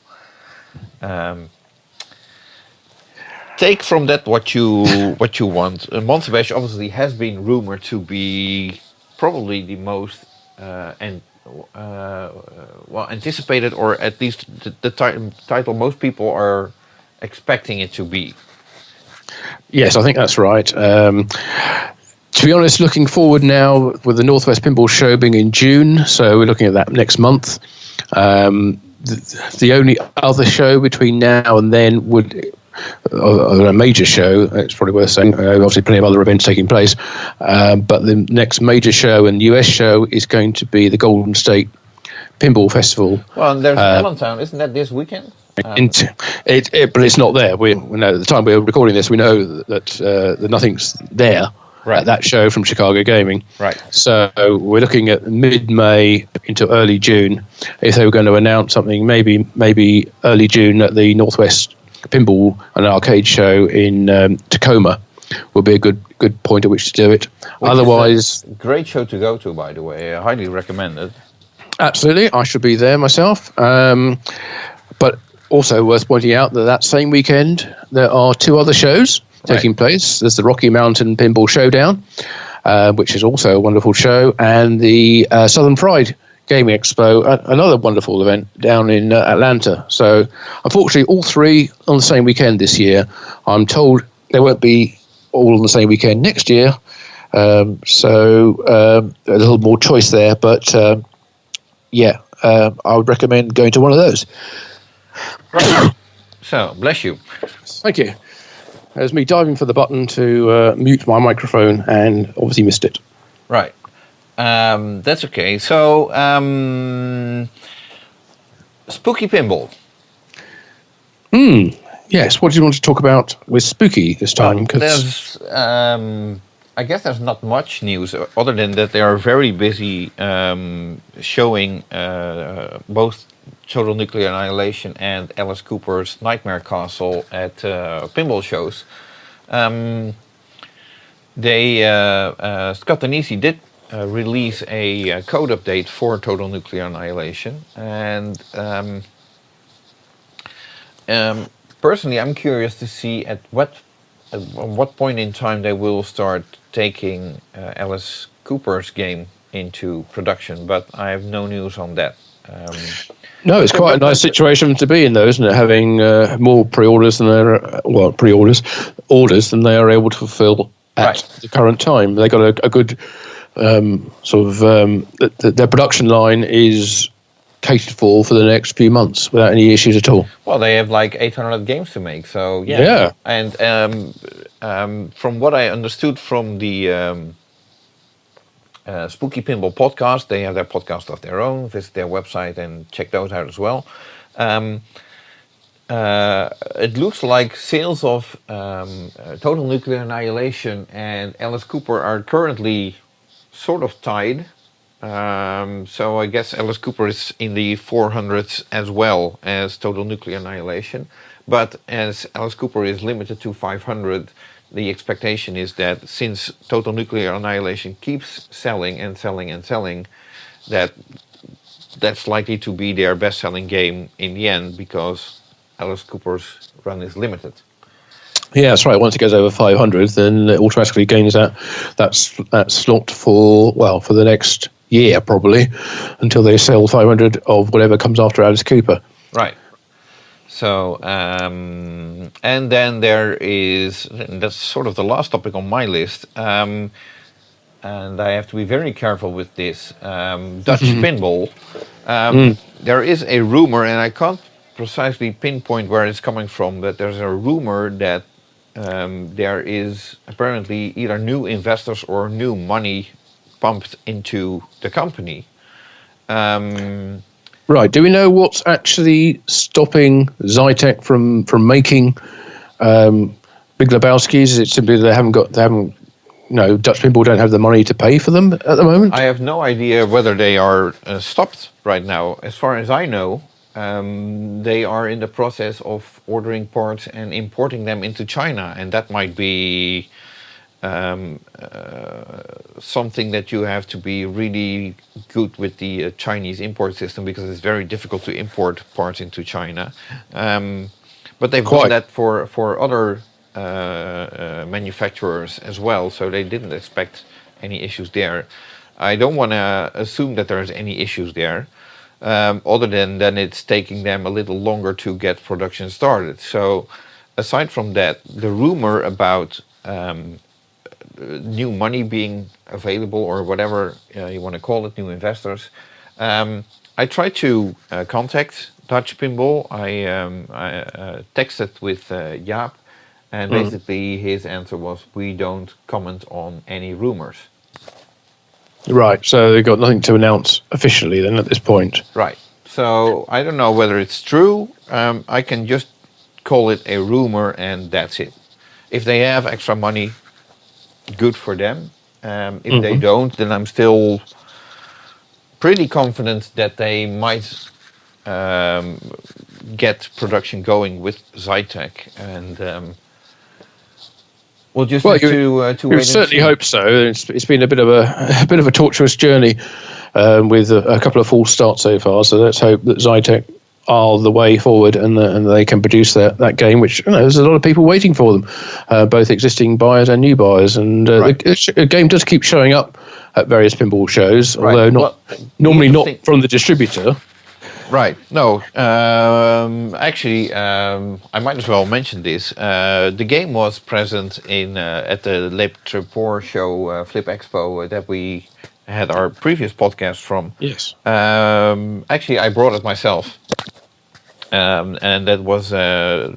take from that what you want. Monster Bash obviously has been rumored to be probably the most anticipated, or at least the title most people are expecting it to be. Yes, I think that's right. To be honest, looking forward now with the Northwest Pinball Show being in June, so we're looking at that next month. The only other show between now and then would, a major show, it's probably worth saying, obviously plenty of other events taking place, but the next major show and US show is going to be the Golden State Pinball Festival. Well, and there's Allentown, isn't that this weekend? But it's not there. We know at the time we're recording this, we know that nothing's there at that show from Chicago Gaming. Right. So we're looking at mid-May into early June. If they were going to announce something, maybe early June at the Northwest Pinball and Arcade Show in Tacoma would be a good point at which to do it. Which Otherwise, is a great show to go to, by the way. I highly recommend it. Absolutely, I should be there myself. But also worth pointing out that same weekend there are two other shows taking place. There's the Rocky Mountain Pinball Showdown, which is also a wonderful show, and the Southern Fried Gaming Expo, another wonderful event down in Atlanta. So, unfortunately, all three on the same weekend this year. I'm told they won't be all on the same weekend next year. So, a little more choice there. But, I would recommend going to one of those. Right. So, bless you. Thank you. There's me diving for the button to mute my microphone and obviously missed it. Right. That's okay. So, Spooky Pinball. Yes. What do you want to talk about with Spooky this time? Well, I guess there's not much news other than that they are very busy showing both Total Nuclear Annihilation and Alice Cooper's Nightmare Castle at pinball shows. Scott Danesi did release a code update for Total Nuclear Annihilation, and personally, I'm curious to see at what point in time they will start taking Alice Cooper's game into production, but I have no news on that. No, it's quite a nice situation to be in, though, isn't it? Having more pre-orders than orders than they are able to fulfill at the current time. They got a good their production line is catered for the next few months without any issues at all. Well, they have like 800 games to make, so yeah. And from what I understood from the Spooky Pinball podcast, they have their podcast of their own. Visit their website and check those out as well. It looks like sales of Total Nuclear Annihilation and Alice Cooper are currently sort of tied. So I guess Alice Cooper is in the 400s as well as Total Nuclear Annihilation. But as Alice Cooper is limited to 500, the expectation is that since Total Nuclear Annihilation keeps selling and selling and selling, that's likely to be their best-selling game in the end, because Alice Cooper's run is limited. Yeah, that's right. Once it goes over 500, then it automatically gains that slot for the next year, probably, until they sell 500 of whatever comes after Alice Cooper. Right. So, and then there is, and that's sort of the last topic on my list, and I have to be very careful with this, Dutch Pinball. There is a rumor, and I can't precisely pinpoint where it's coming from, but there's a rumor that there is apparently either new investors or new money pumped into the company. Right. Do we know what's actually stopping Zytec from making Big Lebowski's? Is it simply Dutch Pinball don't have the money to pay for them at the moment? I have no idea whether they are stopped right now. As far as I know, they are in the process of ordering parts and importing them into China, and that might be something that you have to be really good with the Chinese import system, because it's very difficult to import parts into China. But they've done that for other manufacturers as well, so they didn't expect any issues there. I don't want to assume that there's any issues there, other than it's taking them a little longer to get production started. So aside from that, the rumor about new money being available, or whatever you want to call it, new investors, I tried to contact Dutch Pinball. I texted with Jaap, and basically his answer was, we don't comment on any rumors. Right, so they've got nothing to announce officially then at this point. Right, so I don't know whether it's true. I can just call it a rumor, and that's it. If they have extra money, good for them. If they don't, then I'm still pretty confident that they might get production going with Zytec, and we'll just have to wait. We certainly hope so. It's been a bit of a tortuous journey with a couple of false starts so far. So let's hope that Zytec are the way forward, and they can produce that game, which there's a lot of people waiting for them, both existing buyers and new buyers, and the game does keep showing up at various pinball shows, although normally not from the distributor. Right. No. Actually, I might as well mention this. The game was present at the Le Treport show, Flip Expo, that we had our previous podcast from. Yes. Actually, I brought it myself. And that was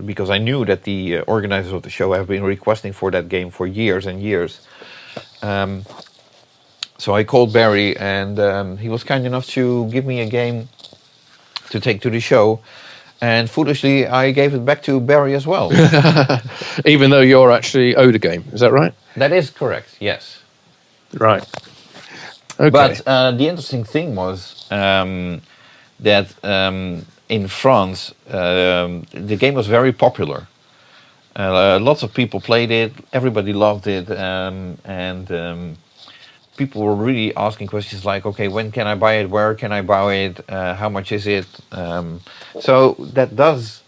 because I knew that the organizers of the show have been requesting for that game for years and years. So I called Barry, and he was kind enough to give me a game to take to the show. And foolishly, I gave it back to Barry as well. Even though you're actually owed a game, is that right? That is correct, yes. Right. Okay. But the interesting thing was that in France, the game was very popular. Lots of people played it, everybody loved it, and people were really asking questions like, okay, when can I buy it, where can I buy it, how much is it? So that does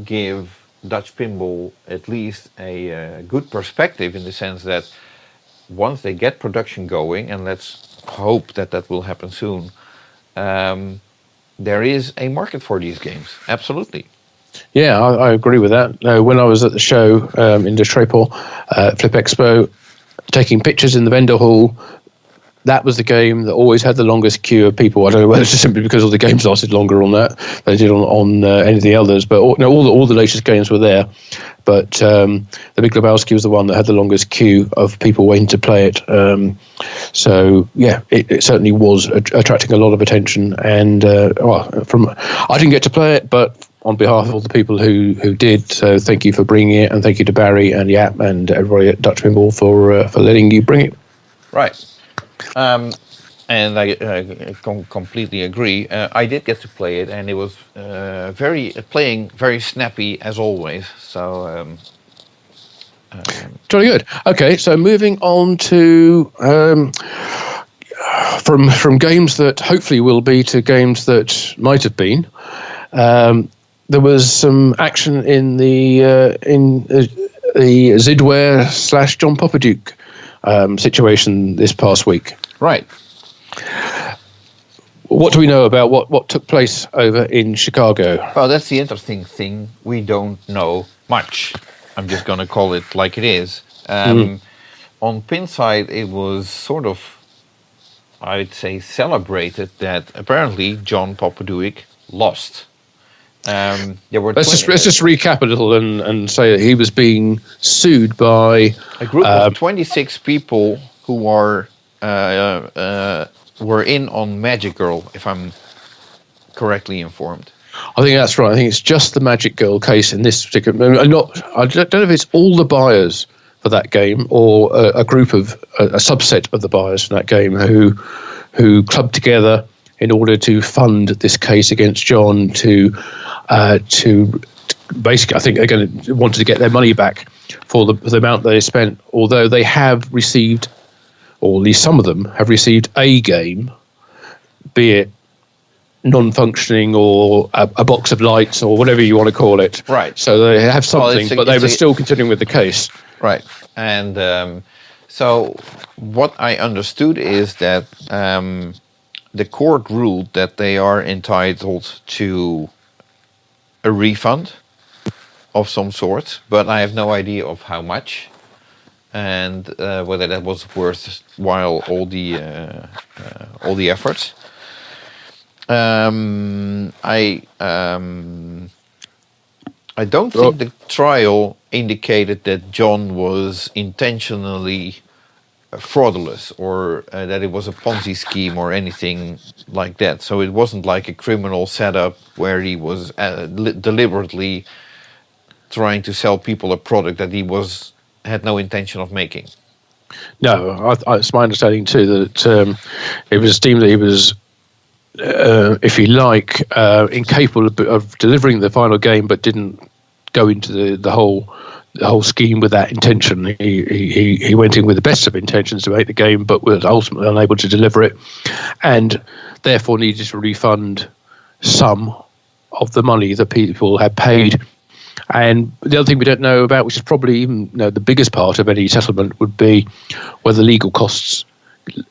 give Dutch pinball at least a good perspective, in the sense that once they get production going, and let's hope that will happen soon, there is a market for these games. Absolutely. Yeah, I agree with that. When I was at the show in the Treport Flip Expo, taking pictures in the vendor hall, that was the game that always had the longest queue of people. I don't know whether it's just simply because all the games lasted longer on that than they did on any of the others, but all the latest games were there. But the Big Lebowski was the one that had the longest queue of people waiting to play it. So yeah, it certainly was attracting a lot of attention. And I didn't get to play it, but on behalf of all the people who did, so thank you for bringing it, and thank you to Barry and Yap and everybody at Dutch Pinball for letting you bring it. Right. And I completely agree. I did get to play it, and it was playing very snappy as always. So jolly good. Okay, so moving on to from games that hopefully will be to games that might have been. There was some action in the Zidware / John Poppaduke situation this past week. Right. What do we know about what took place over in Chicago? Well, that's the interesting thing. We don't know much. I'm just going to call it like it is. On Pinside, it was sort of, I'd say, celebrated that apparently John Poppaduke lost. Let's just recap a little and say that he was being sued by a group of 26 people who are were in on Magic Girl, if I'm correctly informed. I think that's right. I think it's just the Magic Girl case in this particular. I don't know if it's all the buyers for that game or a group of a subset of the buyers for that game who clubbed together in order to fund this case against John to basically, I think again, wanted to get their money back for the amount they spent. Although they have received, or at least some of them have received, a game, be it non-functioning or a box of lights or whatever you want to call it. Right. So they have something, but they were still continuing with the case. Right. And so what I understood is that the court ruled that they are entitled to a refund of some sort, but I have no idea of how much, and whether that was worthwhile all the efforts. I don't think the trial indicated that John was intentionally fraudulent or that it was a Ponzi scheme or anything like that. So it wasn't like a criminal setup where he was deliberately trying to sell people a product that he had no intention of making. No, it's my understanding too that it was deemed that he was, if you like, incapable of delivering the final game, but didn't go into the whole scheme with that intention. He went in with the best of intentions to make the game, but was ultimately unable to deliver it, and therefore needed to refund some of the money that people had paid. And the other thing we don't know about, which is probably even the biggest part of any settlement, would be whether legal costs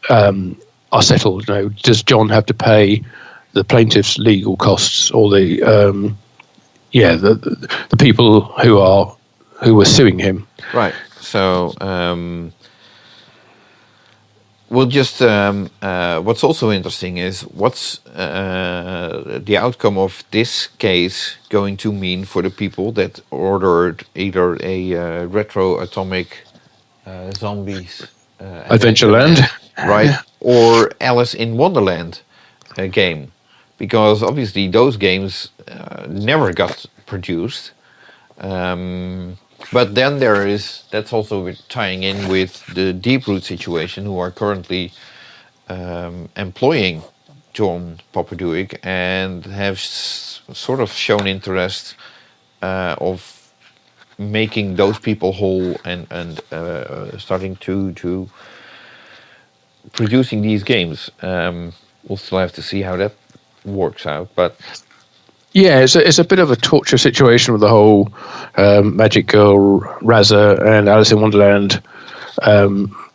are settled. Does John have to pay the plaintiff's legal costs, or the people who were suing him? Right. So we'll just. What's also interesting is what's the outcome of this case going to mean for the people that ordered either a retro atomic zombies Adventureland, right, or Alice in Wonderland game, because obviously those games never got produced. But then that's also tying in with the Deeproot situation, who are currently employing John Papaduic and have sort of shown interest of making those people whole and starting to producing these games. We'll still have to see how that works out, but yeah, it's a bit of a torture situation with the whole Magic Girl, Razza, and Alice in Wonderland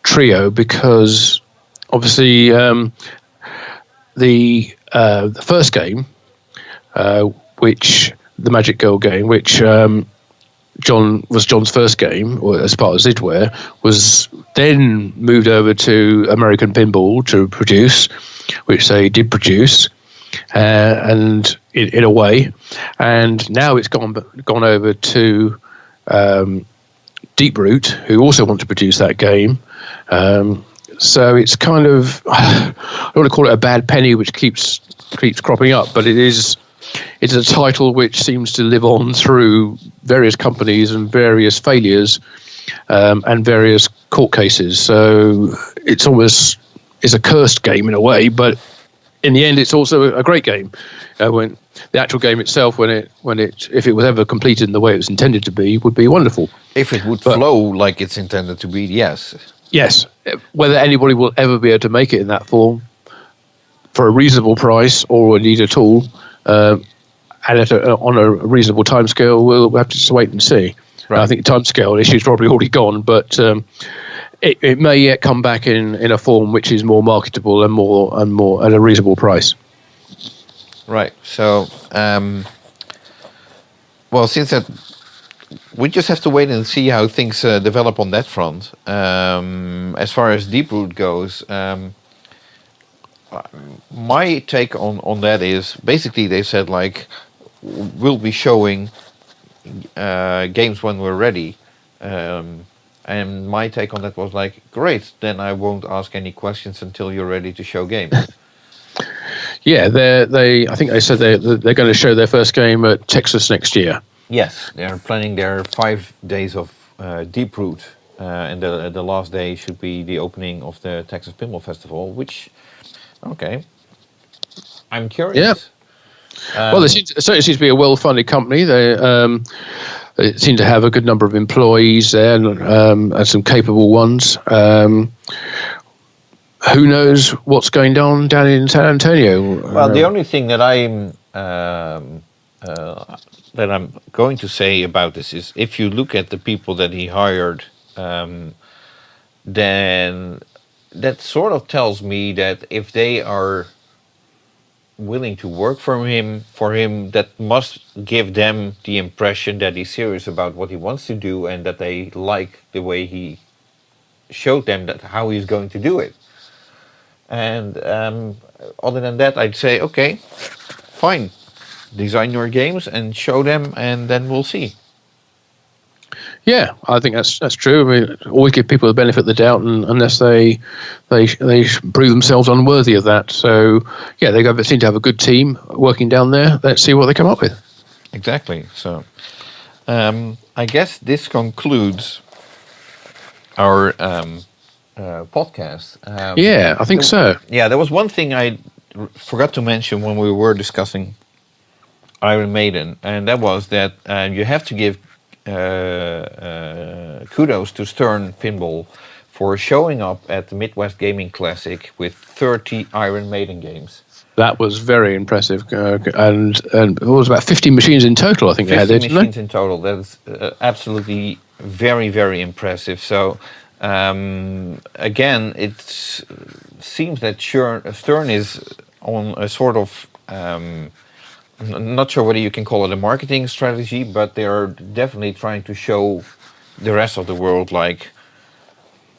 trio, because obviously the first game, which the Magic Girl game, which John's first game, or as part of Zidware, was then moved over to American Pinball to produce, which they did produce, and in a way, and now it's gone over to Deeproot, who also want to produce that game. So it's kind of, I don't want to call it a bad penny, which keeps cropping up, but it's a title which seems to live on through various companies and various failures and various court cases. So it's a cursed game in a way, but in the end, it's also a great game. When the actual game itself, if it was ever completed in the way it was intended to be, would be wonderful. If it would flow like it's intended to be, yes. Yes. Whether anybody will ever be able to make it in that form for a reasonable price, or indeed at all, and on a reasonable timescale, we'll have to just wait and see. Right. I think the timescale issue is probably already gone, but it may yet come back in a form which is more marketable and more at a reasonable price. Right. So, well, since that, we just have to wait and see how things develop on that front. As far as Deeproot goes, my take on that is basically they said, like, we'll be showing games when we're ready. And my take on that was like, great, then I won't ask any questions until you're ready to show games. Yeah, I think they said they're going to show their first game at Texas next year. Yes, they're planning their 5 days of Deeproot, and the last day should be the opening of the Texas Pinball Festival, which, okay, I'm curious. Yeah. Well, it certainly seems to be a well-funded company. They seem to have a good number of employees there, and some capable ones. Who knows what's going down in San Antonio? Well, the only thing that I'm going to say about this is, if you look at the people that he hired, then that sort of tells me that if they are willing to work for him, that must give them the impression that he's serious about what he wants to do, and that they like the way he showed them that how he's going to do it. And other than that, I'd say, okay, fine, design your games and show them, and then we'll see. Yeah, I think that's true. I mean, always give people the benefit of the doubt, unless they prove themselves unworthy of that. So, yeah, they seem to have a good team working down there. Let's see what they come up with. Exactly. So, I guess this concludes our podcast. Yeah, I think so. Yeah, there was one thing I forgot to mention when we were discussing Iron Maiden, and that was that you have to give kudos to Stern Pinball for showing up at the Midwest Gaming Classic with 30 Iron Maiden games. That was very impressive, and it was about 50 machines in total. I think they had 50 there, didn't machines they? in total. That's absolutely very, very impressive. So, again, it seems that Stern is on a sort of, not sure whether you can call it a marketing strategy, but they are definitely trying to show the rest of the world like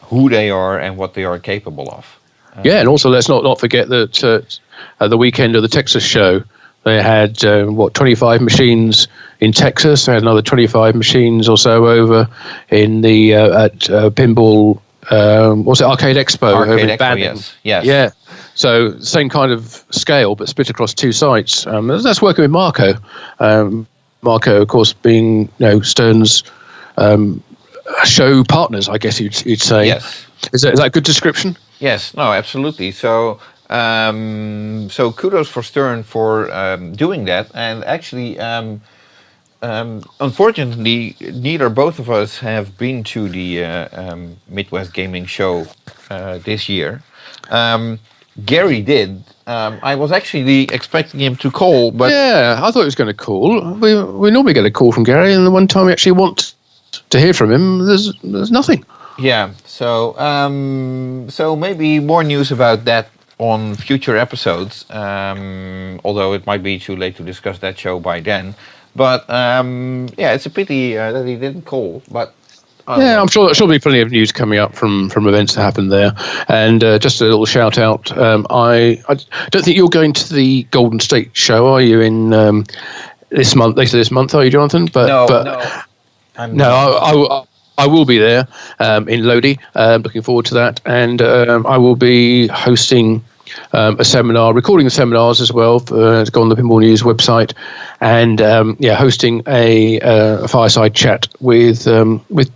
who they are and what they are capable of. Yeah, and also let's not forget that at the weekend of the Texas show, they had 25 machines in Texas. They had another 25 machines or so over in the at Pinball. What's it? Arcade Expo over Arcade in Expo, Banning. yes. Yeah. So same kind of scale, but split across two sites. That's working with Marco. Marco, of course, being Stern's show partners, I guess you'd say. Yes. Is that a good description? Yes, no, absolutely. So, so kudos for Stern for doing that. And actually, unfortunately, both of us have been to the Midwest Gaming Show this year. Gary did. I was actually expecting him to call, but Yeah, I thought he was going to call. We normally get a call from Gary, and the one time we actually want to hear from him, there's nothing. yeah. So, so maybe more news about that on future episodes. Although it might be too late to discuss that show by then. But yeah, it's a pity that he didn't call. But Yeah, I'm sure there'll be plenty of news coming up from events that happened there. And just a little shout out. I don't think you're going to the Golden State show, are you? In this month, later this month, are you, Jonathan? no. I will be there in Lodi. Looking forward to that, and I will be hosting a seminar, recording the seminars as well. To go on the Pinball News website, and hosting a fireside chat with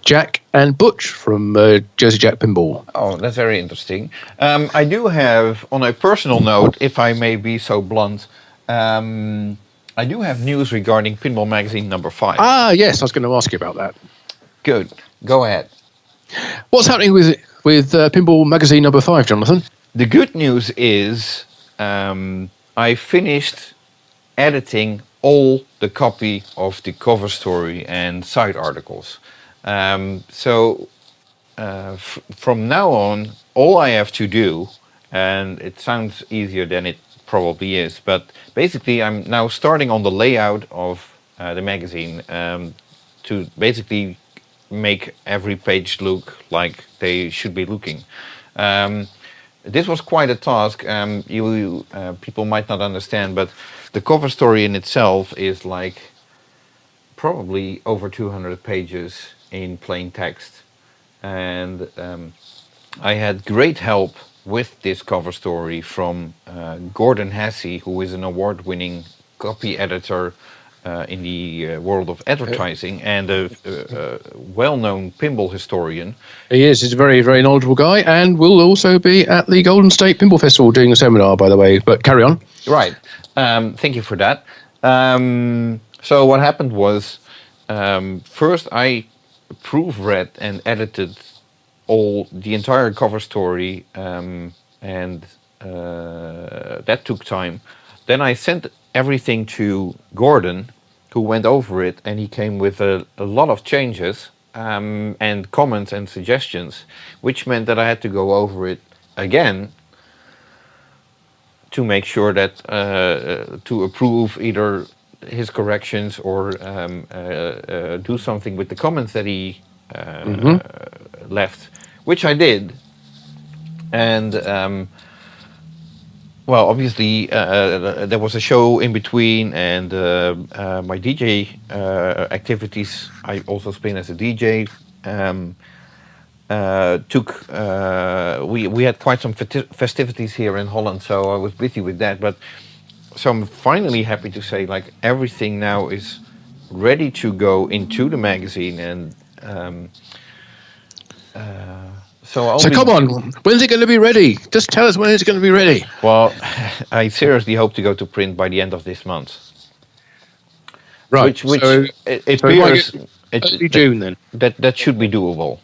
Jack and Butch from Jersey Jack Pinball. Oh, that's very interesting. I do have, on a personal note, if I may be so blunt, I do have news regarding Pinball Magazine number 5. Ah, yes, I was going to ask you about that. Good. Go ahead. What's happening with Pinball Magazine number 5, Jonathan? The good news is I finished editing all the copy of the cover story and side articles. So from now on, all I have to do, and it sounds easier than it probably is, but basically I'm now starting on the layout of the magazine to basically make every page look like they should be looking. This was quite a task. People might not understand, but the cover story in itself is like probably over 200 pages in plain text. And I had great help with this cover story from Gordon Hassey, who is an award-winning copy editor in the world of advertising and a well-known pinball historian. He is. He's a very, very knowledgeable guy, and will also be at the Golden State Pinball Festival doing a seminar, by the way. But carry on. Right. Thank you for that. So what happened was, first I proofread and edited the entire cover story, and that took time. Then I sent everything to Gordon, who went over it, and he came with a lot of changes and comments and suggestions, which meant that I had to go over it again to make sure that to approve either his corrections or do something with the comments that he left, which I did. And well, obviously, there was a show in between, and my DJ activities. I also spin as a DJ. We had quite some festivities here in Holland, so I was busy with that. But so I'm finally happy to say, like, everything now is ready to go into the magazine, and so come on, when's it going to be ready? Just tell us when it's going to be ready. Well, I seriously hope to go to print by the end of this month. Right. Which so it appears early June then. That should be doable.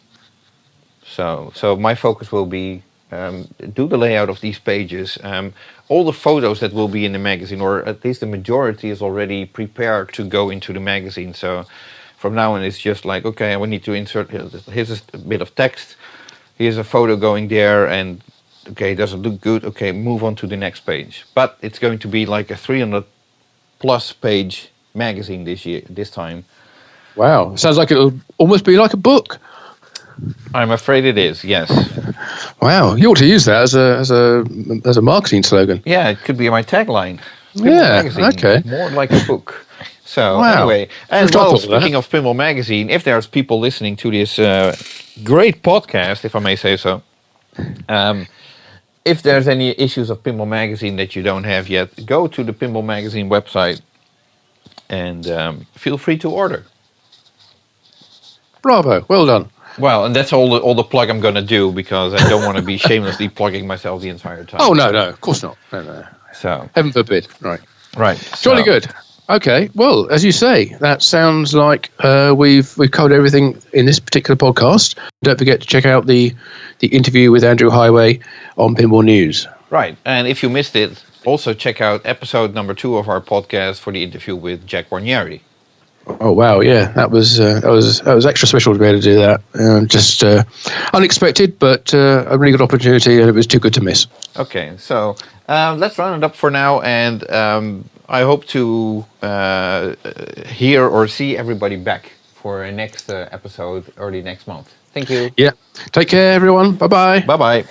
So my focus will be do the layout of these pages. All the photos that will be in the magazine, or at least the majority, is already prepared to go into the magazine. So from now on, it's just like, okay, we need to insert, here's a bit of text, here's a photo going there, and okay, does it look good? Okay, move on to the next page. But it's going to be like a 300 plus page magazine this time. Wow, sounds like it'll almost be like a book. I'm afraid it is, yes. Wow, you ought to use that as a marketing slogan. Yeah, it could be my tagline. Pinball Yeah, magazine, okay. more like a book. So Wow. anyway, and We've talked well, about that. speaking of Pinball Magazine, if there's people listening to this great podcast, if I may say so, if there's any issues of Pinball Magazine that you don't have yet, go to the Pinball Magazine website and feel free to order. Bravo, well done. Well, and that's all the plug I'm going to do, because I don't want to be shamelessly plugging myself the entire time. Oh, no, of course not. No. So, Heaven forbid. Right. so, Jolly good. Okay, well, as you say, that sounds like we've covered everything in this particular podcast. Don't forget to check out the interview with Andrew Heighway on Pinball News. Right, and if you missed it, also check out episode number 2 of our podcast for the interview with Jack Guarnieri. Oh wow, yeah, that was extra special to be able to do that. Just unexpected, but a really good opportunity, and it was too good to miss. Okay, so let's round it up for now, and I hope to hear or see everybody back for a next episode early next month. Thank you. Yeah, take care, everyone. Bye bye. Bye bye.